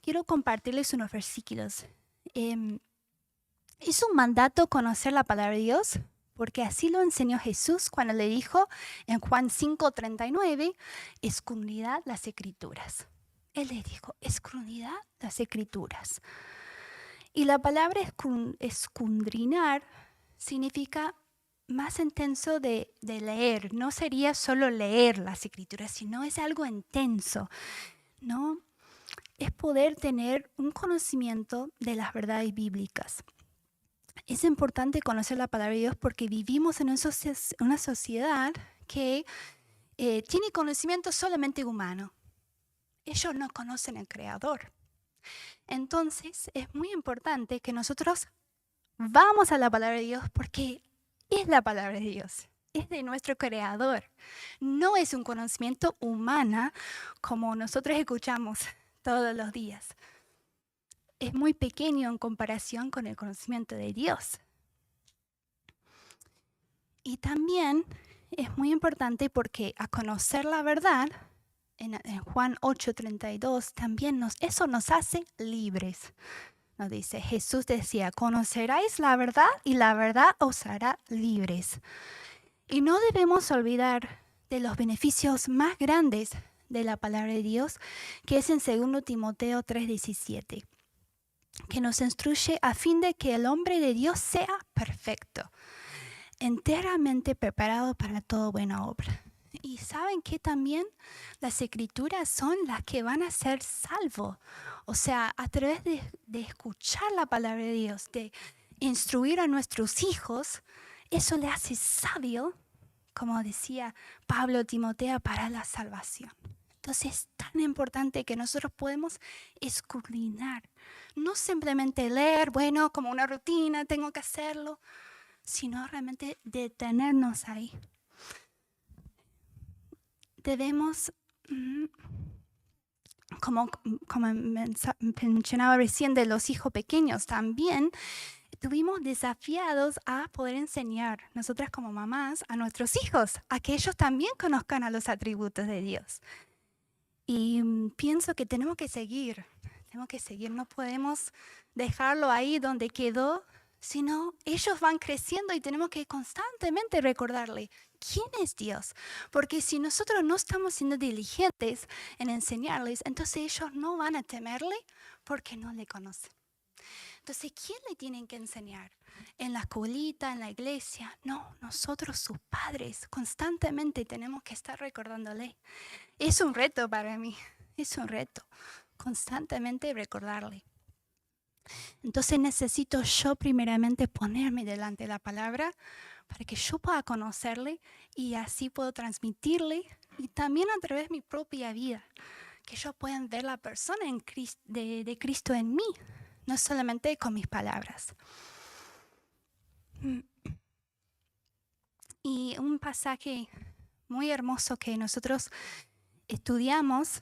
quiero compartirles unos versículos. Es un mandato conocer la palabra de Dios, porque así lo enseñó Jesús cuando le dijo en Juan 5:39, escudriñad las Escrituras. Él le dijo, escudriñad las Escrituras. Y la palabra escudriñar significa más intenso de leer. No sería solo leer las Escrituras, sino es algo intenso, ¿no? Es poder tener un conocimiento de las verdades bíblicas. Es importante conocer la palabra de Dios porque vivimos en una sociedad que tiene conocimiento solamente humano. Ellos no conocen al Creador. Entonces es muy importante que nosotros vamos a la palabra de Dios porque es la palabra de Dios, es de nuestro Creador. No es un conocimiento humano como nosotros escuchamos todos los días. Es muy pequeño en comparación con el conocimiento de Dios. Y también es muy importante porque a conocer la verdad, en Juan 8:32, también eso nos hace libres. Nos dice, Jesús decía, conoceráis la verdad y la verdad os hará libres. Y no debemos olvidar de los beneficios más grandes de la palabra de Dios, que es en 2 Timoteo 3:17, que nos instruye a fin de que el hombre de Dios sea perfecto, enteramente preparado para toda buena obra. Y saben que también las escrituras son las que van a ser salvos. O sea, a través de escuchar la palabra de Dios, de instruir a nuestros hijos, eso le hace sabio, como decía Pablo a Timoteo, para la salvación. Entonces es tan importante que nosotros podemos escudriñar, no simplemente leer, bueno, como una rutina, tengo que hacerlo, sino realmente detenernos ahí. Debemos, como mencionaba recién de los hijos pequeños, también estuvimos desafiados a poder enseñar, nosotras como mamás, a nuestros hijos, a que ellos también conozcan a los atributos de Dios. Y pienso que tenemos que seguir, no podemos dejarlo ahí donde quedó, sino ellos van creciendo y tenemos que constantemente recordarle quién es Dios. Porque si nosotros no estamos siendo diligentes en enseñarles, entonces ellos no van a temerle porque no le conocen. Entonces, ¿quién le tienen que enseñar? ¿En la escuelita, en la iglesia? No, nosotros sus padres constantemente tenemos que estar recordándole. Es un reto para mí, es un reto, constantemente recordarle. Entonces necesito yo primeramente ponerme delante de la palabra para que yo pueda conocerle y así puedo transmitirle y también a través de mi propia vida, que ellos puedan ver la persona de Cristo en mí, no solamente con mis palabras. Y un pasaje muy hermoso que nosotros estudiamos,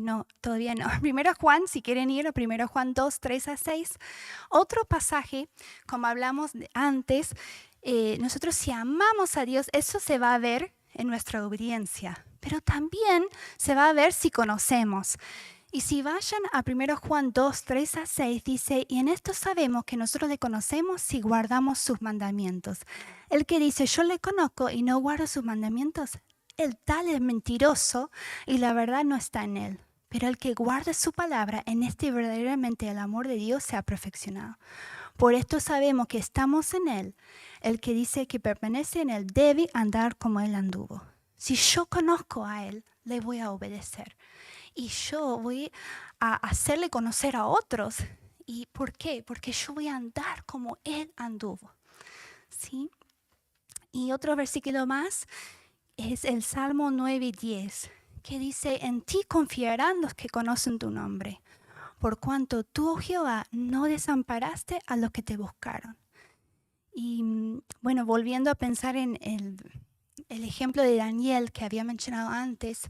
no, todavía no. Primero Juan, si quieren ir a Primero Juan 2, 3 a 6. Otro pasaje, como hablamos antes, nosotros si amamos a Dios, eso se va a ver en nuestra obediencia, pero también se va a ver si conocemos. Y si vayan a 1 Juan 2, 3 a 6, dice, y en esto sabemos que nosotros le conocemos si guardamos sus mandamientos. El que dice, yo le conozco y no guardo sus mandamientos, el tal es mentiroso y la verdad no está en él. Pero el que guarda su palabra, en este verdaderamente el amor de Dios se ha perfeccionado. Por esto sabemos que estamos en él. El que dice que permanece en él debe andar como él anduvo. Si yo conozco a él, le voy a obedecer. Y yo voy a hacerle conocer a otros. ¿Y por qué? Porque yo voy a andar como él anduvo. ¿Sí? Y otro versículo más es el Salmo 9:10, que dice, en ti confiarán los que conocen tu nombre, por cuanto tú, oh Jehová, no desamparaste a los que te buscaron. Y bueno, volviendo a pensar en el ejemplo de Daniel que había mencionado antes,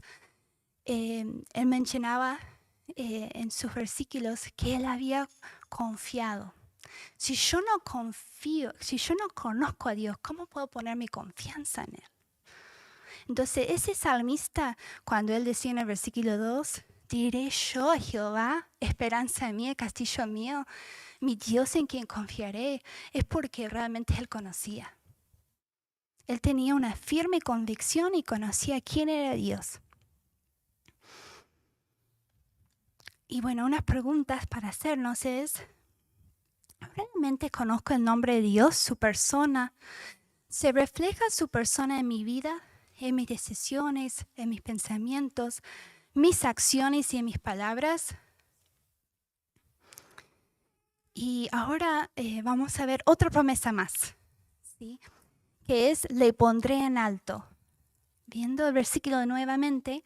él mencionaba en sus versículos que él había confiado. Si yo no confío, si yo no conozco a Dios, ¿cómo puedo poner mi confianza en él? Entonces ese salmista, cuando él decía en el versículo 2, diré yo a Jehová, esperanza mía, castillo mío, mi Dios en quien confiaré, es porque realmente él conocía. Él tenía una firme convicción y conocía quién era Dios. Y bueno, unas preguntas para hacernos es, ¿realmente conozco el nombre de Dios, su persona? ¿Se refleja su persona en mi vida, en mis decisiones, en mis pensamientos, mis acciones y en mis palabras? Y ahora vamos a ver otra promesa más, ¿sí? Que es, le pondré en alto. Viendo el versículo nuevamente,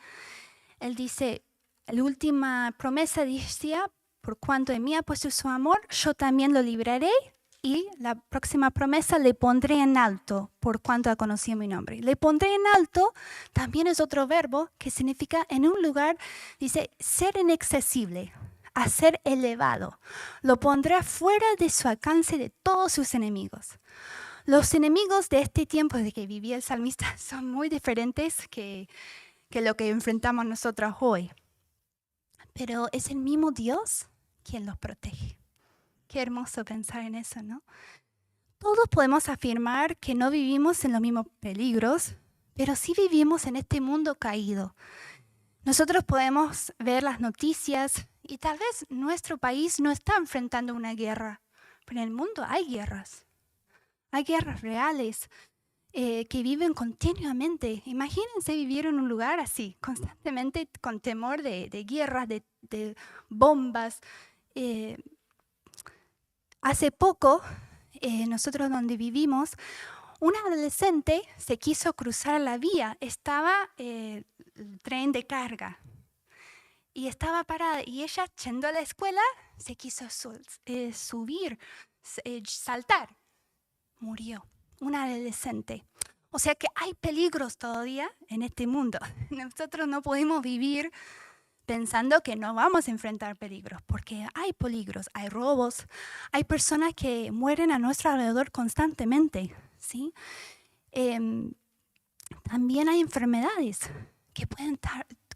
él dice, la última promesa decía, por cuanto en mí ha puesto su amor, yo también lo libraré. Y la próxima promesa, le pondré en alto, por cuanto ha conocido mi nombre. Le pondré en alto también es otro verbo que significa en un lugar, dice, ser inaccesible, a ser elevado. Lo pondrá fuera de su alcance de todos sus enemigos. Los enemigos de este tiempo de que vivía el salmista son muy diferentes que lo que enfrentamos nosotros hoy. Pero es el mismo Dios quien los protege. Qué hermoso pensar en eso, ¿no? Todos podemos afirmar que no vivimos en los mismos peligros, pero sí vivimos en este mundo caído. Nosotros podemos ver las noticias y tal vez nuestro país no está enfrentando una guerra, pero en el mundo hay guerras reales. que viven continuamente. Imagínense vivir en un lugar así, constantemente con temor de guerras, de bombas. Hace poco, nosotros donde vivimos, una adolescente se quiso cruzar la vía. Estaba el tren de carga y estaba parada. Y ella, yendo a la escuela, se quiso subir, saltar. Murió. Una adolescente. O sea que hay peligros todavía en este mundo. Nosotros no podemos vivir pensando que no vamos a enfrentar peligros, porque hay peligros, hay robos, hay personas que mueren a nuestro alrededor constantemente, ¿sí? También hay enfermedades que pueden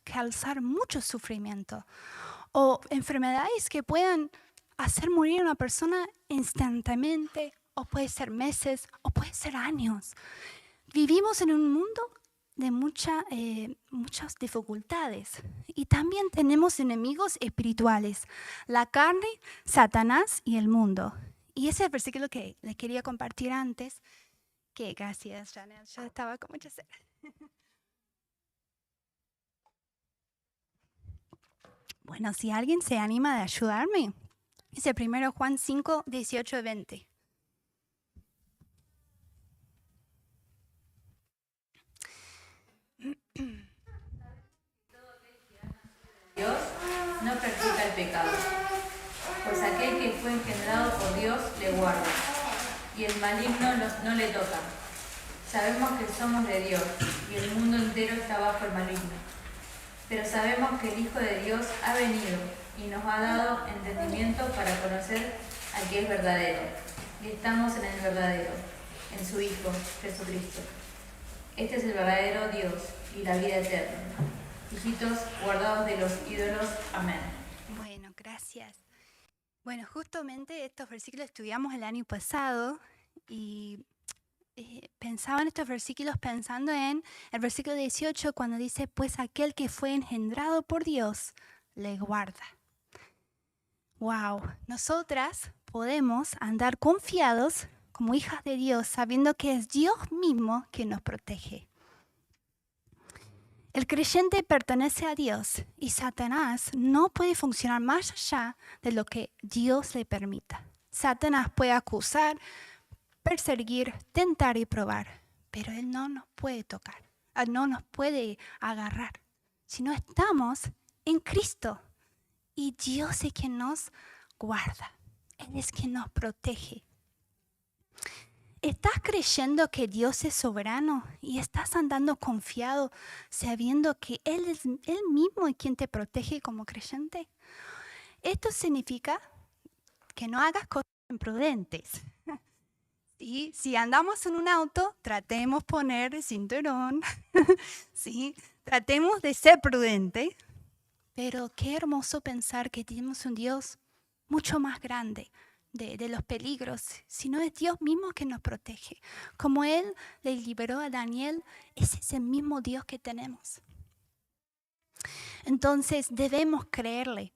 causar mucho sufrimiento, o enfermedades que pueden hacer morir a una persona instantáneamente, o puede ser meses, o puede ser años. Vivimos en un mundo de muchas dificultades. Y también tenemos enemigos espirituales, la carne, Satanás y el mundo. Y ese es el versículo que le quería compartir antes, que gracias, Janel, yo estaba con mucha sed. Bueno, si alguien se anima de ayudarme, dice primero Juan 5, 18 20. Dios no practica el pecado, pues aquel que fue engendrado por Dios le guarda, y el maligno no le toca. Sabemos que somos de Dios, y el mundo entero está bajo el maligno. Pero sabemos que el Hijo de Dios ha venido y nos ha dado entendimiento para conocer al que es verdadero. Y estamos en el verdadero, en su Hijo, Jesucristo. Este es el verdadero Dios y la vida eterna. Hijitos guardados de los ídolos. Amén. Bueno, gracias. Bueno, justamente estos versículos estudiamos el año pasado y pensaba en estos versículos pensando en el versículo 18 cuando dice, pues aquel que fue engendrado por Dios le guarda. Wow, nosotras podemos andar confiados como hijas de Dios sabiendo que es Dios mismo quien nos protege. El creyente pertenece a Dios y Satanás no puede funcionar más allá de lo que Dios le permita. Satanás puede acusar, perseguir, tentar y probar, pero él no nos puede tocar, no nos puede agarrar. Si no estamos en Cristo y Dios es quien nos guarda, Él es quien nos protege. ¿Estás creyendo que Dios es soberano y estás andando confiado sabiendo que Él es Él mismo es quien te protege como creyente? Esto significa que no hagas cosas imprudentes. ¿Sí? Si andamos en un auto, tratemos poner el cinturón. ¿Sí? Tratemos de ser prudentes. Pero qué hermoso pensar que tenemos un Dios mucho más grande de los peligros, sino es Dios mismo que nos protege. Como Él le liberó a Daniel, ese es el mismo Dios que tenemos. Entonces debemos creerle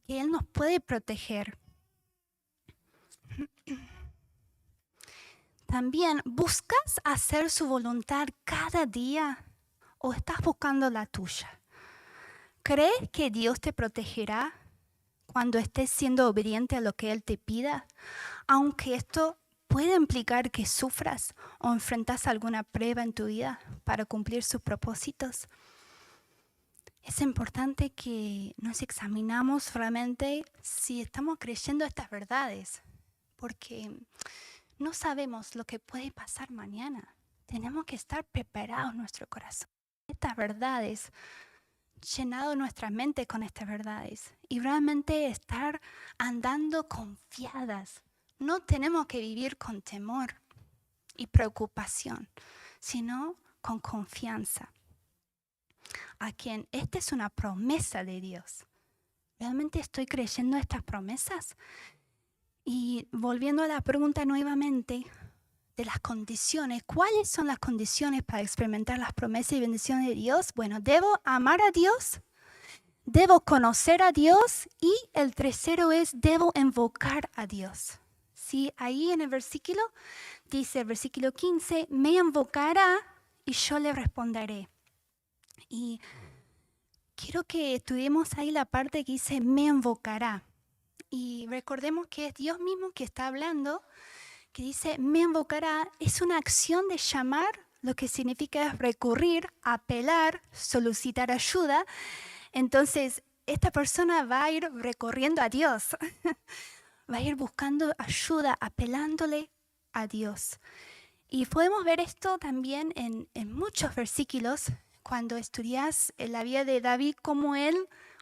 que Él nos puede proteger. También, ¿buscas hacer su voluntad cada día o estás buscando la tuya? ¿Crees que Dios te protegerá cuando estés siendo obediente a lo que Él te pida? Aunque esto puede implicar que sufras o enfrentas alguna prueba en tu vida para cumplir sus propósitos. Es importante que nos examinamos realmente si estamos creyendo estas verdades, porque no sabemos lo que puede pasar mañana. Tenemos que estar preparados en nuestro corazón. Estas verdades, llenado nuestra mente con estas verdades y realmente estar andando confiadas. No tenemos que vivir con temor y preocupación, sino con confianza. A quien esta es una promesa de Dios. ¿Realmente estoy creyendo estas promesas? Y volviendo a la pregunta nuevamente de las condiciones, ¿cuáles son las condiciones para experimentar las promesas y bendiciones de Dios? Bueno, debo amar a Dios, debo conocer a Dios y el tercero es debo invocar a Dios. ¿sí? Ahí en el versículo, dice el versículo 15, me invocará y yo le responderé. Y quiero que estudiemos ahí la parte que dice me invocará. Y recordemos que es Dios mismo que está hablando, que dice me invocará, es una acción de llamar, lo que significa recurrir, apelar, solicitar ayuda. Entonces, esta persona va a ir recorriendo a Dios, va a ir buscando ayuda, apelándole a Dios. Y podemos ver esto también en muchos versículos, cuando estudias la vida de David, cómo él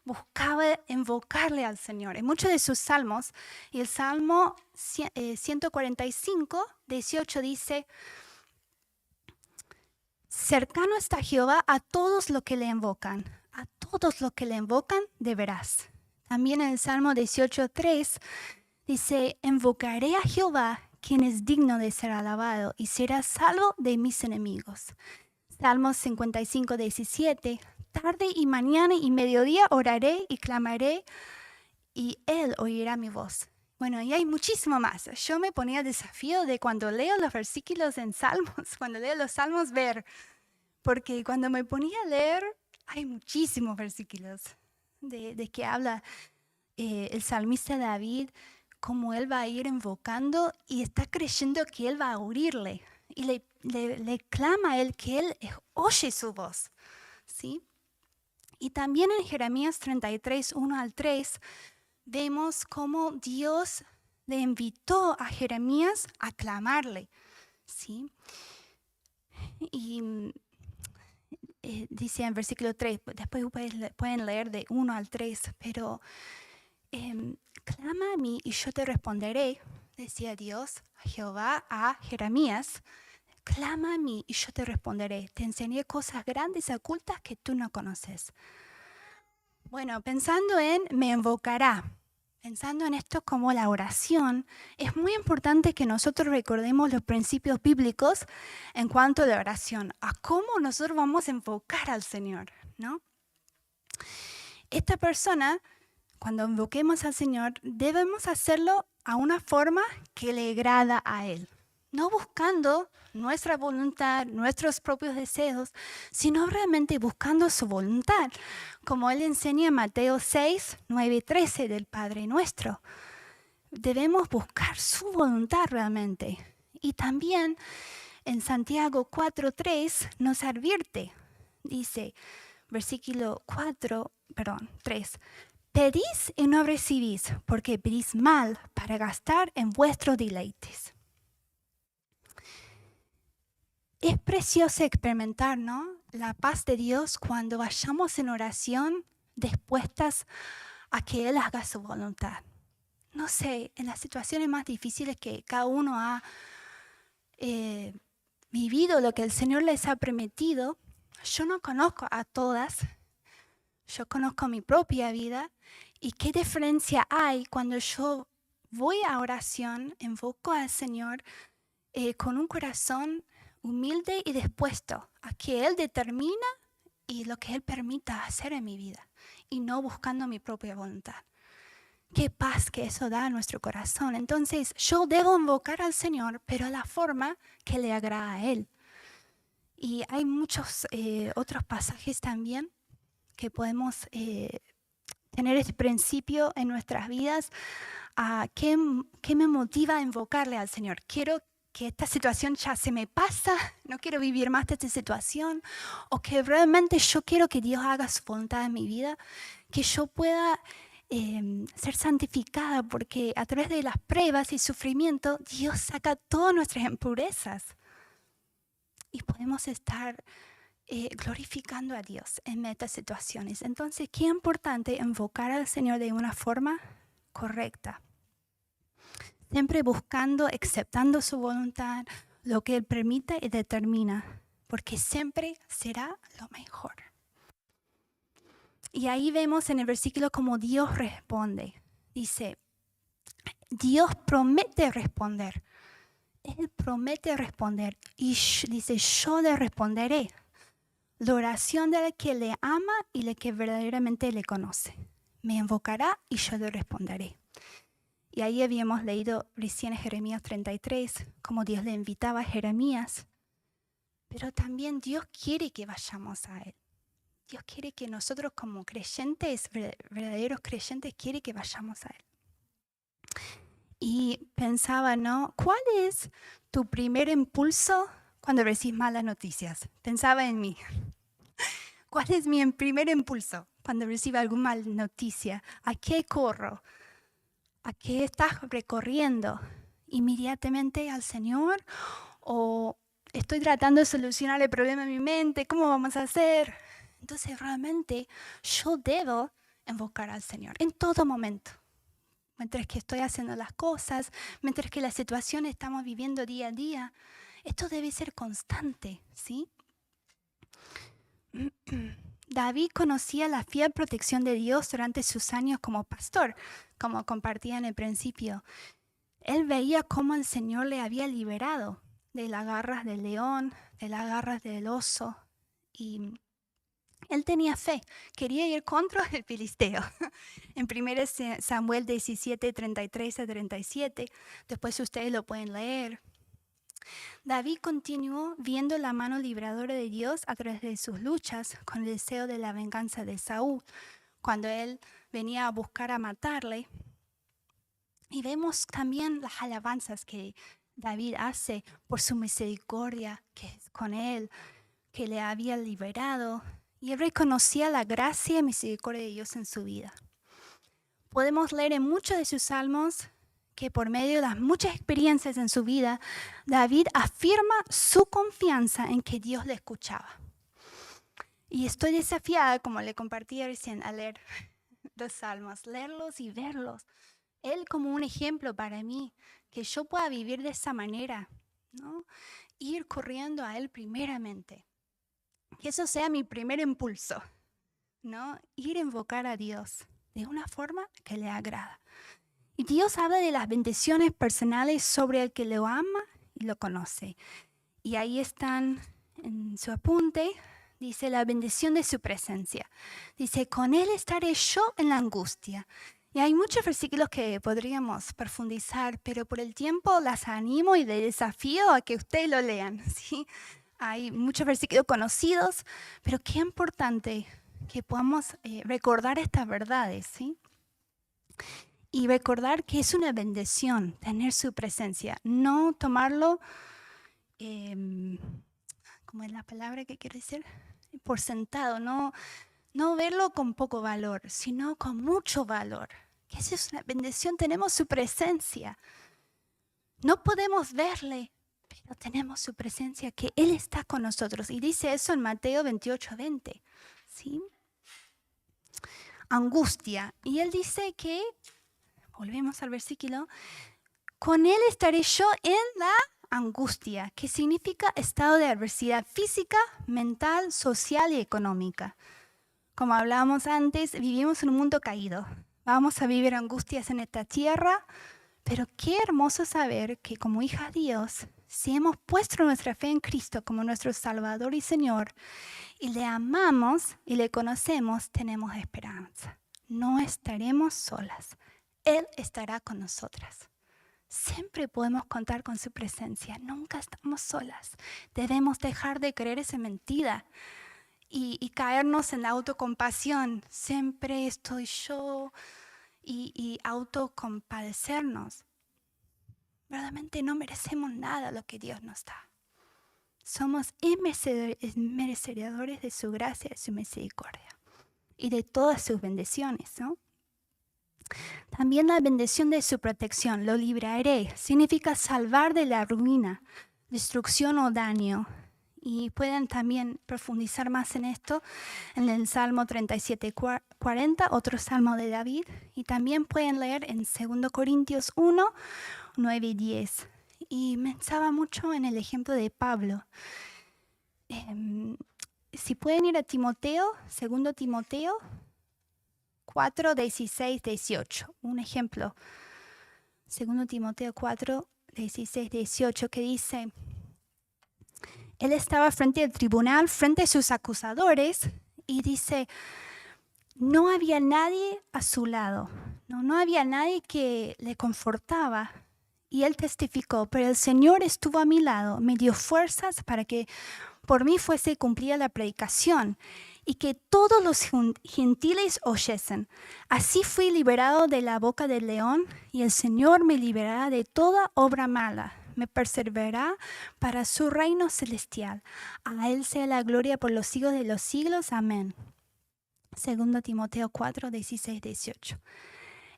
buscaba invocarle al Señor. En muchos de sus salmos, y el Salmo 145, 18 dice, cercano está Jehová a todos los que le invocan, a todos los que le invocan de veras. También en el Salmo 18:3 dice, invocaré a Jehová, quien es digno de ser alabado, y será salvo de mis enemigos. Salmos 55:17, tarde y mañana y mediodía oraré y clamaré, y él oirá mi voz. Bueno, y hay muchísimo más. Yo me ponía el desafío de cuando leo los versículos en Salmos, cuando leo los Salmos, ver, porque cuando me ponía a leer, hay muchísimos versículos de que habla el salmista David, cómo él va a ir invocando y está creyendo que él va a oírle. Y le clama a él que él oye su voz, ¿sí? Y también en Jeremías 33, 1-3, vemos cómo Dios le invitó a Jeremías a clamarle, ¿sí? Y dice en versículo 3, después pueden leer de 1-3, pero clama a mí y yo te responderé, decía Dios, Jehová a Jeremías, clama a mí y yo te responderé, te enseñé cosas grandes y ocultas que tú no conoces. Bueno, pensando en me invocará, pensando en esto como la oración, es muy importante que nosotros recordemos los principios bíblicos en cuanto a la oración, a cómo nosotros vamos a invocar al Señor, ¿no? Esta persona, cuando invoquemos al Señor, debemos hacerlo a una forma que le agrada a Él. No buscando nuestra voluntad, nuestros propios deseos, sino realmente buscando su voluntad. Como Él enseña en Mateo 6, 9-13 del Padre Nuestro. Debemos buscar su voluntad realmente. Y también en Santiago 4:3 nos advierte. Dice, versículo 3. Pedís y no recibís, porque pedís mal para gastar en vuestros deleites. Es precioso experimentar, ¿no?, la paz de Dios cuando vayamos en oración dispuestas a que Él haga su voluntad. No sé, en las situaciones más difíciles que cada uno ha vivido, lo que el Señor les ha prometido, yo no conozco a todas, yo conozco mi propia vida y qué diferencia hay cuando yo voy a oración, invoco al Señor con un corazón humilde y dispuesto a que Él determina y lo que Él permita hacer en mi vida y no buscando mi propia voluntad. Qué paz que eso da a nuestro corazón. Entonces yo debo invocar al Señor, pero a la forma que le agrada a Él. Y hay muchos otros pasajes también que podemos tener este principio en nuestras vidas. ¿Qué me motiva a invocarle al Señor? Quiero que esta situación ya se me pasa, no quiero vivir más de esta situación, o que realmente yo quiero que Dios haga su voluntad en mi vida, que yo pueda ser santificada, porque a través de las pruebas y sufrimiento, Dios saca todas nuestras impurezas y podemos estar glorificando a Dios en estas situaciones. Entonces, qué importante invocar al Señor de una forma correcta. Siempre buscando, aceptando su voluntad, lo que Él permite y determina, porque siempre será lo mejor. Y ahí vemos en el versículo cómo Dios responde. Dice, Dios promete responder. Él promete responder y dice, yo le responderé. La oración del que le ama y del que verdaderamente le conoce. Me invocará y yo le responderé. Y ahí habíamos leído recién Jeremías 33, como Dios le invitaba a Jeremías. Pero también Dios quiere que vayamos a Él. Dios quiere que nosotros como creyentes, verdaderos creyentes, quiere que vayamos a Él. Y pensaba, ¿no? ¿Cuál es tu primer impulso cuando recibes malas noticias? Pensaba en mí. ¿Cuál es mi primer impulso cuando recibo alguna mala noticia? ¿A qué corro? ¿A qué estás recorriendo? ¿Inmediatamente al Señor? ¿O estoy tratando de solucionar el problema en mi mente? ¿Cómo vamos a hacer? Entonces realmente yo debo invocar al Señor en todo momento. Mientras que estoy haciendo las cosas, mientras que la situación estamos viviendo día a día, esto debe ser constante, ¿sí? David conocía la fiel protección de Dios durante sus años como pastor, como compartía en el principio. Él veía cómo el Señor le había liberado de las garras del león, de las garras del oso, y él tenía fe, quería ir contra el filisteo. En 1 Samuel 17, 33 a 37, después ustedes lo pueden leer. David continuó viendo la mano liberadora de Dios a través de sus luchas con el deseo de la venganza de Saúl, cuando él venía a buscar a matarle. Y vemos también las alabanzas que David hace por su misericordia que es con él, que le había liberado. Y él reconocía la gracia y misericordia de Dios en su vida. Podemos leer en muchos de sus salmos que por medio de las muchas experiencias en su vida, David afirma su confianza en que Dios le escuchaba. Y estoy desafiada, como le compartí recién, a leer los salmos, leerlos y verlos. Él como un ejemplo para mí, que yo pueda vivir de esa manera, ¿no? Ir corriendo a Él primeramente. Que eso sea mi primer impulso, ¿no? Ir a invocar a Dios de una forma que le agrada. Y Dios habla de las bendiciones personales sobre el que lo ama y lo conoce. Y ahí están en su apunte, dice la bendición de su presencia. Dice, con Él estaré yo en la angustia. Y hay muchos versículos que podríamos profundizar, pero por el tiempo las animo y les desafío a que ustedes lo lean, ¿sí? Hay muchos versículos conocidos, pero qué importante que podamos recordar estas verdades, ¿sí? Y recordar que es una bendición tener su presencia, no tomarlo, ¿cómo es la palabra que quiero decir? Por sentado, no verlo con poco valor, sino con mucho valor. Que esa es una bendición, tenemos su presencia. No podemos verle, pero tenemos su presencia, que Él está con nosotros. Y dice eso en Mateo 28:20, ¿sí? Angustia. Y Él dice que, volvemos al versículo, con Él estaré yo en la angustia, que significa estado de adversidad física, mental, social y económica. Como hablábamos antes, vivimos en un mundo caído. Vamos a vivir angustias en esta tierra, pero qué hermoso saber que como hijas de Dios, si hemos puesto nuestra fe en Cristo como nuestro Salvador y Señor, y le amamos y le conocemos, tenemos esperanza. No estaremos solas. Él estará con nosotras. Siempre podemos contar con su presencia. Nunca estamos solas. Debemos dejar de creer esa mentira y caernos en la autocompasión. Siempre estoy yo y autocompadecernos. Verdaderamente no merecemos nada lo que Dios nos da. Somos merecedores de su gracia y su misericordia y de todas sus bendiciones, ¿no? También la bendición de su protección, lo libraré, significa salvar de la ruina, destrucción o daño. Y pueden también profundizar más en esto en el Salmo 37:40, otro salmo de David. Y también pueden leer en 2 Corintios 1, 9 y 10. Y pensaba mucho en el ejemplo de Pablo. Si pueden ir a Timoteo, 2 Timoteo 4, 16, 18. Un ejemplo. 2 Timoteo 4, 16, 18, que dice: Él estaba frente al tribunal, frente a sus acusadores, y dice, no había nadie a su lado, No había nadie que le confortaba. Y él testificó, pero el Señor estuvo a mi lado, me dio fuerzas para que por mí fuese cumplida la predicación y que todos los gentiles oyesen. Así fui liberado de la boca del león y el Señor me liberará de toda obra mala. Me perseverará para su reino celestial. A Él sea la gloria por los siglos de los siglos. Amén. 2 Timoteo 4, 16, 18.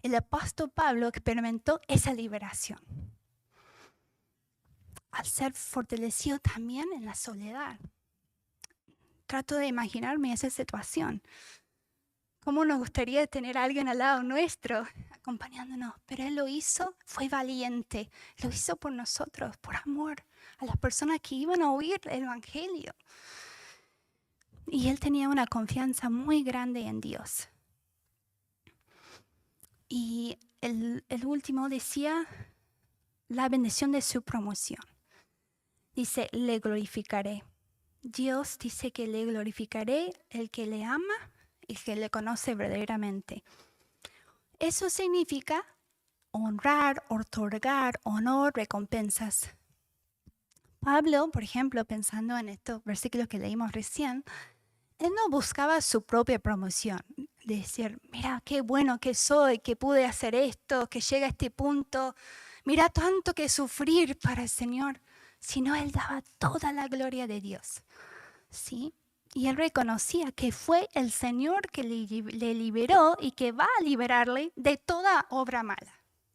El apóstol Pablo experimentó esa liberación al ser fortalecido también en la soledad. Trato de imaginarme esa situación. ¿Cómo nos gustaría tener a alguien al lado nuestro acompañándonos? Pero Él lo hizo, fue valiente. Lo hizo por nosotros, por amor a las personas que iban a oír el Evangelio. Y Él tenía una confianza muy grande en Dios. Y el último decía la bendición de su promoción. Dice, le glorificaré. Dios dice que le glorificaré el que le ama y que le conoce verdaderamente. Eso significa honrar, otorgar, honor, recompensas. Pablo, por ejemplo, pensando en estos versículos que leímos recién, él no buscaba su propia promoción. De decir, mira qué bueno que soy, que pude hacer esto, que llega a este punto. Mira tanto que sufrir para el Señor. Sino él daba toda la gloria de Dios. ¿Sí? Y él reconocía que fue el Señor que le liberó y que va a liberarle de toda obra mala.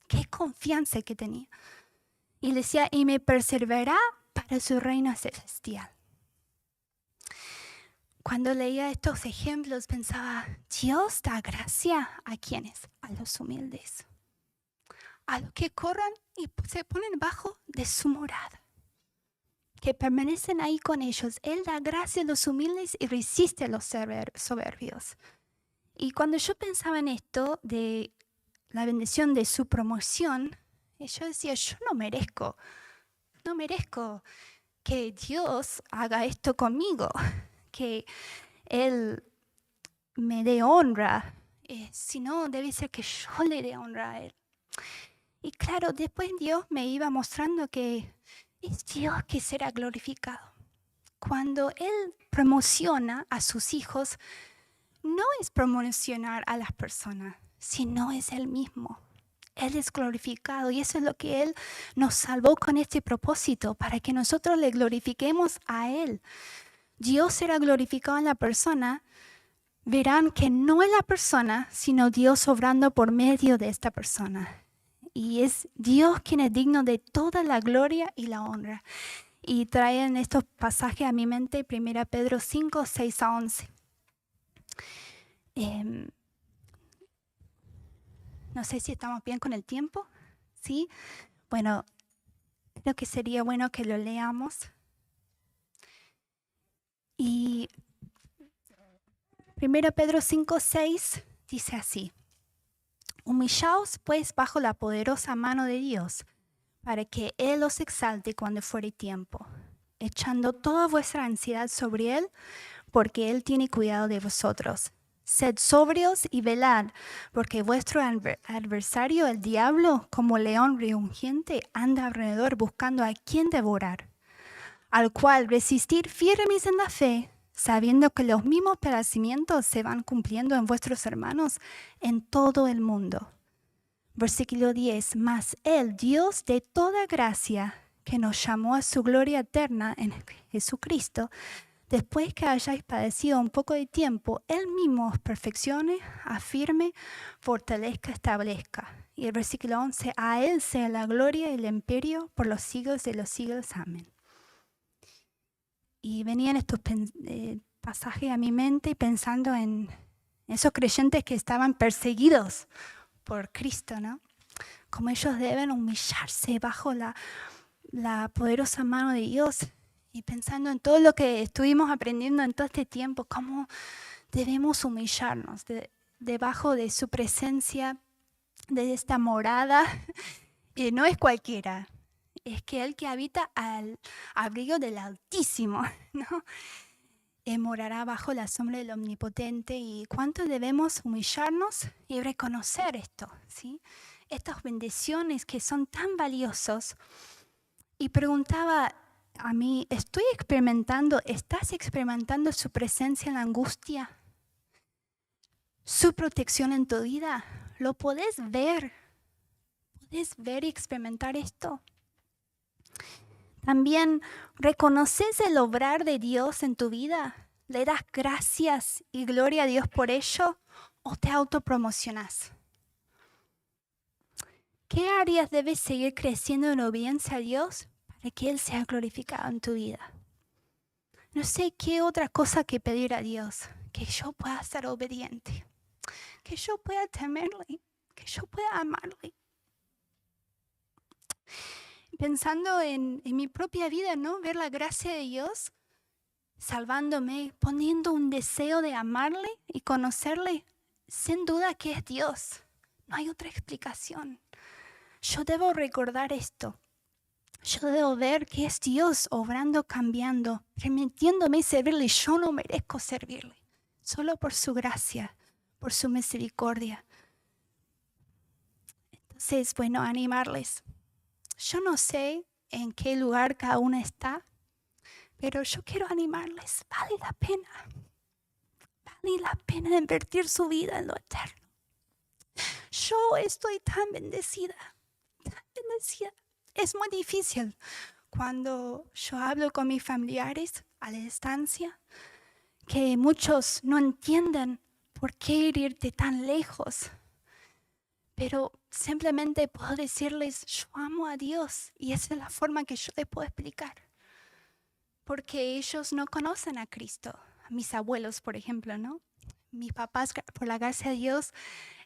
Qué confianza que tenía. Y decía, y me perseverará para su reino celestial. Cuando leía estos ejemplos pensaba, Dios da gracia ¿a quiénes? A los humildes. A los que corran y se ponen bajo de su morada. Que permanecen ahí con ellos. Él da gracia a los humildes y resiste a los soberbios. Y cuando yo pensaba en esto de la bendición de su promoción, yo decía, yo no merezco que Dios haga esto conmigo, que Él me dé honra, sino debe ser que yo le dé honra a Él. Y claro, después Dios me iba mostrando que es Dios que será glorificado. Cuando Él promociona a sus hijos, no es promocionar a las personas, sino es Él mismo. Él es glorificado y eso es lo que Él nos salvó con este propósito, para que nosotros le glorifiquemos a Él. Dios será glorificado en la persona. Verán que no es la persona, sino Dios obrando por medio de esta persona. Y es Dios quien es digno de toda la gloria y la honra. Y traen estos pasajes a mi mente, 1 Pedro 5, 6 a 11. No sé si estamos bien con el tiempo, ¿sí? Bueno, creo que sería bueno que lo leamos. Y 1 Pedro 5, 6 dice así. Humillaos pues bajo la poderosa mano de Dios, para que Él os exalte cuando fuere tiempo, echando toda vuestra ansiedad sobre Él, porque Él tiene cuidado de vosotros. Sed sobrios y velad, porque vuestro adversario, el diablo, como león rugiente, anda alrededor buscando a quien devorar, al cual resistir firmes en la fe, sabiendo que los mismos padecimientos se van cumpliendo en vuestros hermanos en todo el mundo. Versículo 10. Mas Él, Dios de toda gracia, que nos llamó a su gloria eterna en Jesucristo, después que hayáis padecido un poco de tiempo, Él mismo os perfeccione, afirme, fortalezca, establezca. Y el versículo 11. A Él sea la gloria y el imperio por los siglos de los siglos. Amén. Y venían estos pasajes a mi mente pensando en esos creyentes que estaban perseguidos por Cristo, ¿no? Como ellos deben humillarse bajo la poderosa mano de Dios. Y pensando en todo lo que estuvimos aprendiendo en todo este tiempo, cómo debemos humillarnos debajo de su presencia, de esta morada. Y no es cualquiera. Es que el que habita al abrigo del Altísimo, ¿no? morará bajo la sombra del Omnipotente. Y cuánto debemos humillarnos y reconocer esto, ¿sí? Estas bendiciones que son tan valiosos. Y preguntaba a mí, ¿estás experimentando su presencia en la angustia? ¿Su protección en tu vida? ¿Lo puedes ver? ¿Puedes ver y experimentar esto? También, ¿reconoces el obrar de Dios en tu vida? ¿Le das gracias y gloria a Dios por ello? ¿O te autopromocionas? ¿Qué áreas debes seguir creciendo en obediencia a Dios para que Él sea glorificado en tu vida? No sé qué otra cosa que pedir a Dios, que yo pueda ser obediente, que yo pueda temerle, que yo pueda amarle. Pensando en mi propia vida, ¿no? Ver la gracia de Dios salvándome, poniendo un deseo de amarle y conocerle, sin duda que es Dios. No hay otra explicación. Yo debo recordar esto. Yo debo ver que es Dios obrando, cambiando, permitiéndome servirle. Yo no merezco servirle, solo por su gracia, por su misericordia. Entonces, bueno, animarles. Yo no sé en qué lugar cada uno está, pero yo quiero animarles. Vale la pena. Vale la pena invertir su vida en lo eterno. Yo estoy tan bendecida, tan bendecida. Es muy difícil cuando yo hablo con mis familiares a la distancia, que muchos no entienden por qué irte tan lejos. Pero simplemente puedo decirles, yo amo a Dios y esa es la forma que yo les puedo explicar. Porque ellos no conocen a Cristo. Mis abuelos, por ejemplo, ¿no? Mis papás, por la gracia de Dios,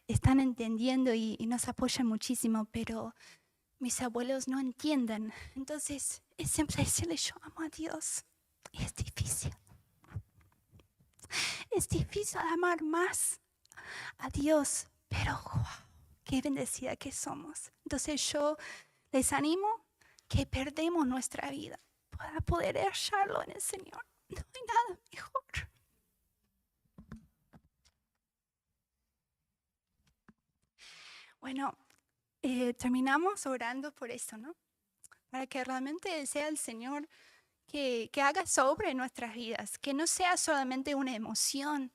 están entendiendo y nos apoyan muchísimo, pero mis abuelos no entienden. Entonces, es siempre decirles, yo amo a Dios. Y es difícil. Es difícil amar más a Dios, pero wow, qué bendecida que somos. Entonces yo les animo que perdemos nuestra vida para poder hallarlo en el Señor. No hay nada mejor. Bueno, terminamos orando por eso, ¿no? Para que realmente sea el Señor que haga sobre nuestras vidas, que no sea solamente una emoción,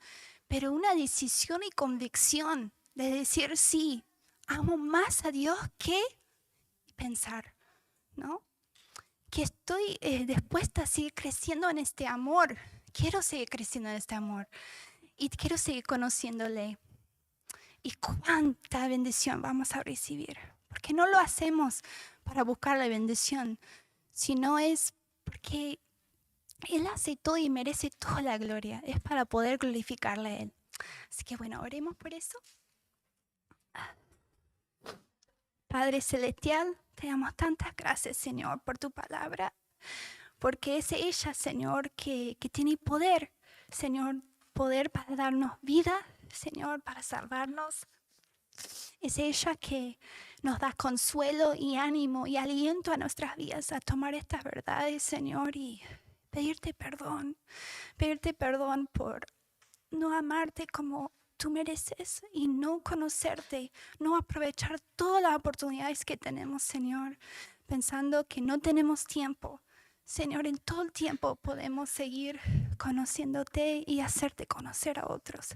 pero una decisión y convicción de decir sí, amo más a Dios que pensar, ¿no? Que estoy dispuesta a seguir creciendo en este amor. Quiero seguir creciendo en este amor y quiero seguir conociéndole. Y cuánta bendición vamos a recibir, porque no lo hacemos para buscar la bendición, sino es porque Él hace todo y merece toda la gloria. Es para poder glorificarle a Él. Así que bueno, oremos por eso. Padre Celestial, te damos tantas gracias, Señor, por tu palabra. Porque es ella, Señor, que tiene poder, Señor, poder para darnos vida, Señor, para salvarnos. Es ella que nos da consuelo y ánimo y aliento a nuestras vidas a tomar estas verdades, Señor, y pedirte perdón por no amarte como tú mereces y no conocerte, no aprovechar todas las oportunidades que tenemos, Señor, pensando que no tenemos tiempo. Señor, en todo el tiempo podemos seguir conociéndote y hacerte conocer a otros.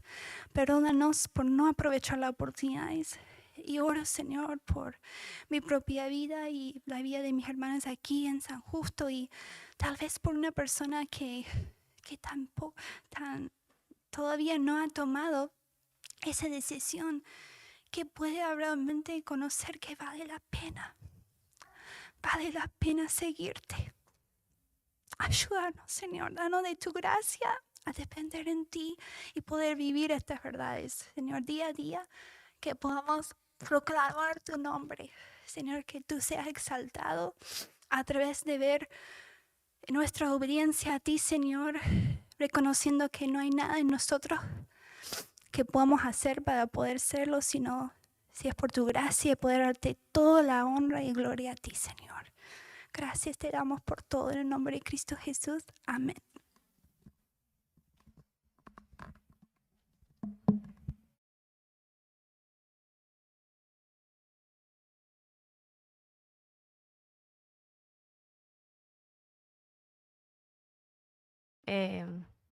Perdónanos por no aprovechar las oportunidades. Y oro, Señor, por mi propia vida y la vida de mis hermanas aquí en San Justo y tal vez por una persona que todavía no ha tomado esa decisión, que puede realmente conocer que vale la pena seguirte. Ayúdanos, Señor, danos de tu gracia a depender en ti y poder vivir estas verdades, Señor, día a día, que podamos proclamar tu nombre, Señor, que tú seas exaltado a través de ver nuestra obediencia a ti, Señor, reconociendo que no hay nada en nosotros que podamos hacer para poder serlo, sino si es por tu gracia y poder darte toda la honra y gloria a ti, Señor. Gracias te damos por todo en el nombre de Cristo Jesús. Amén.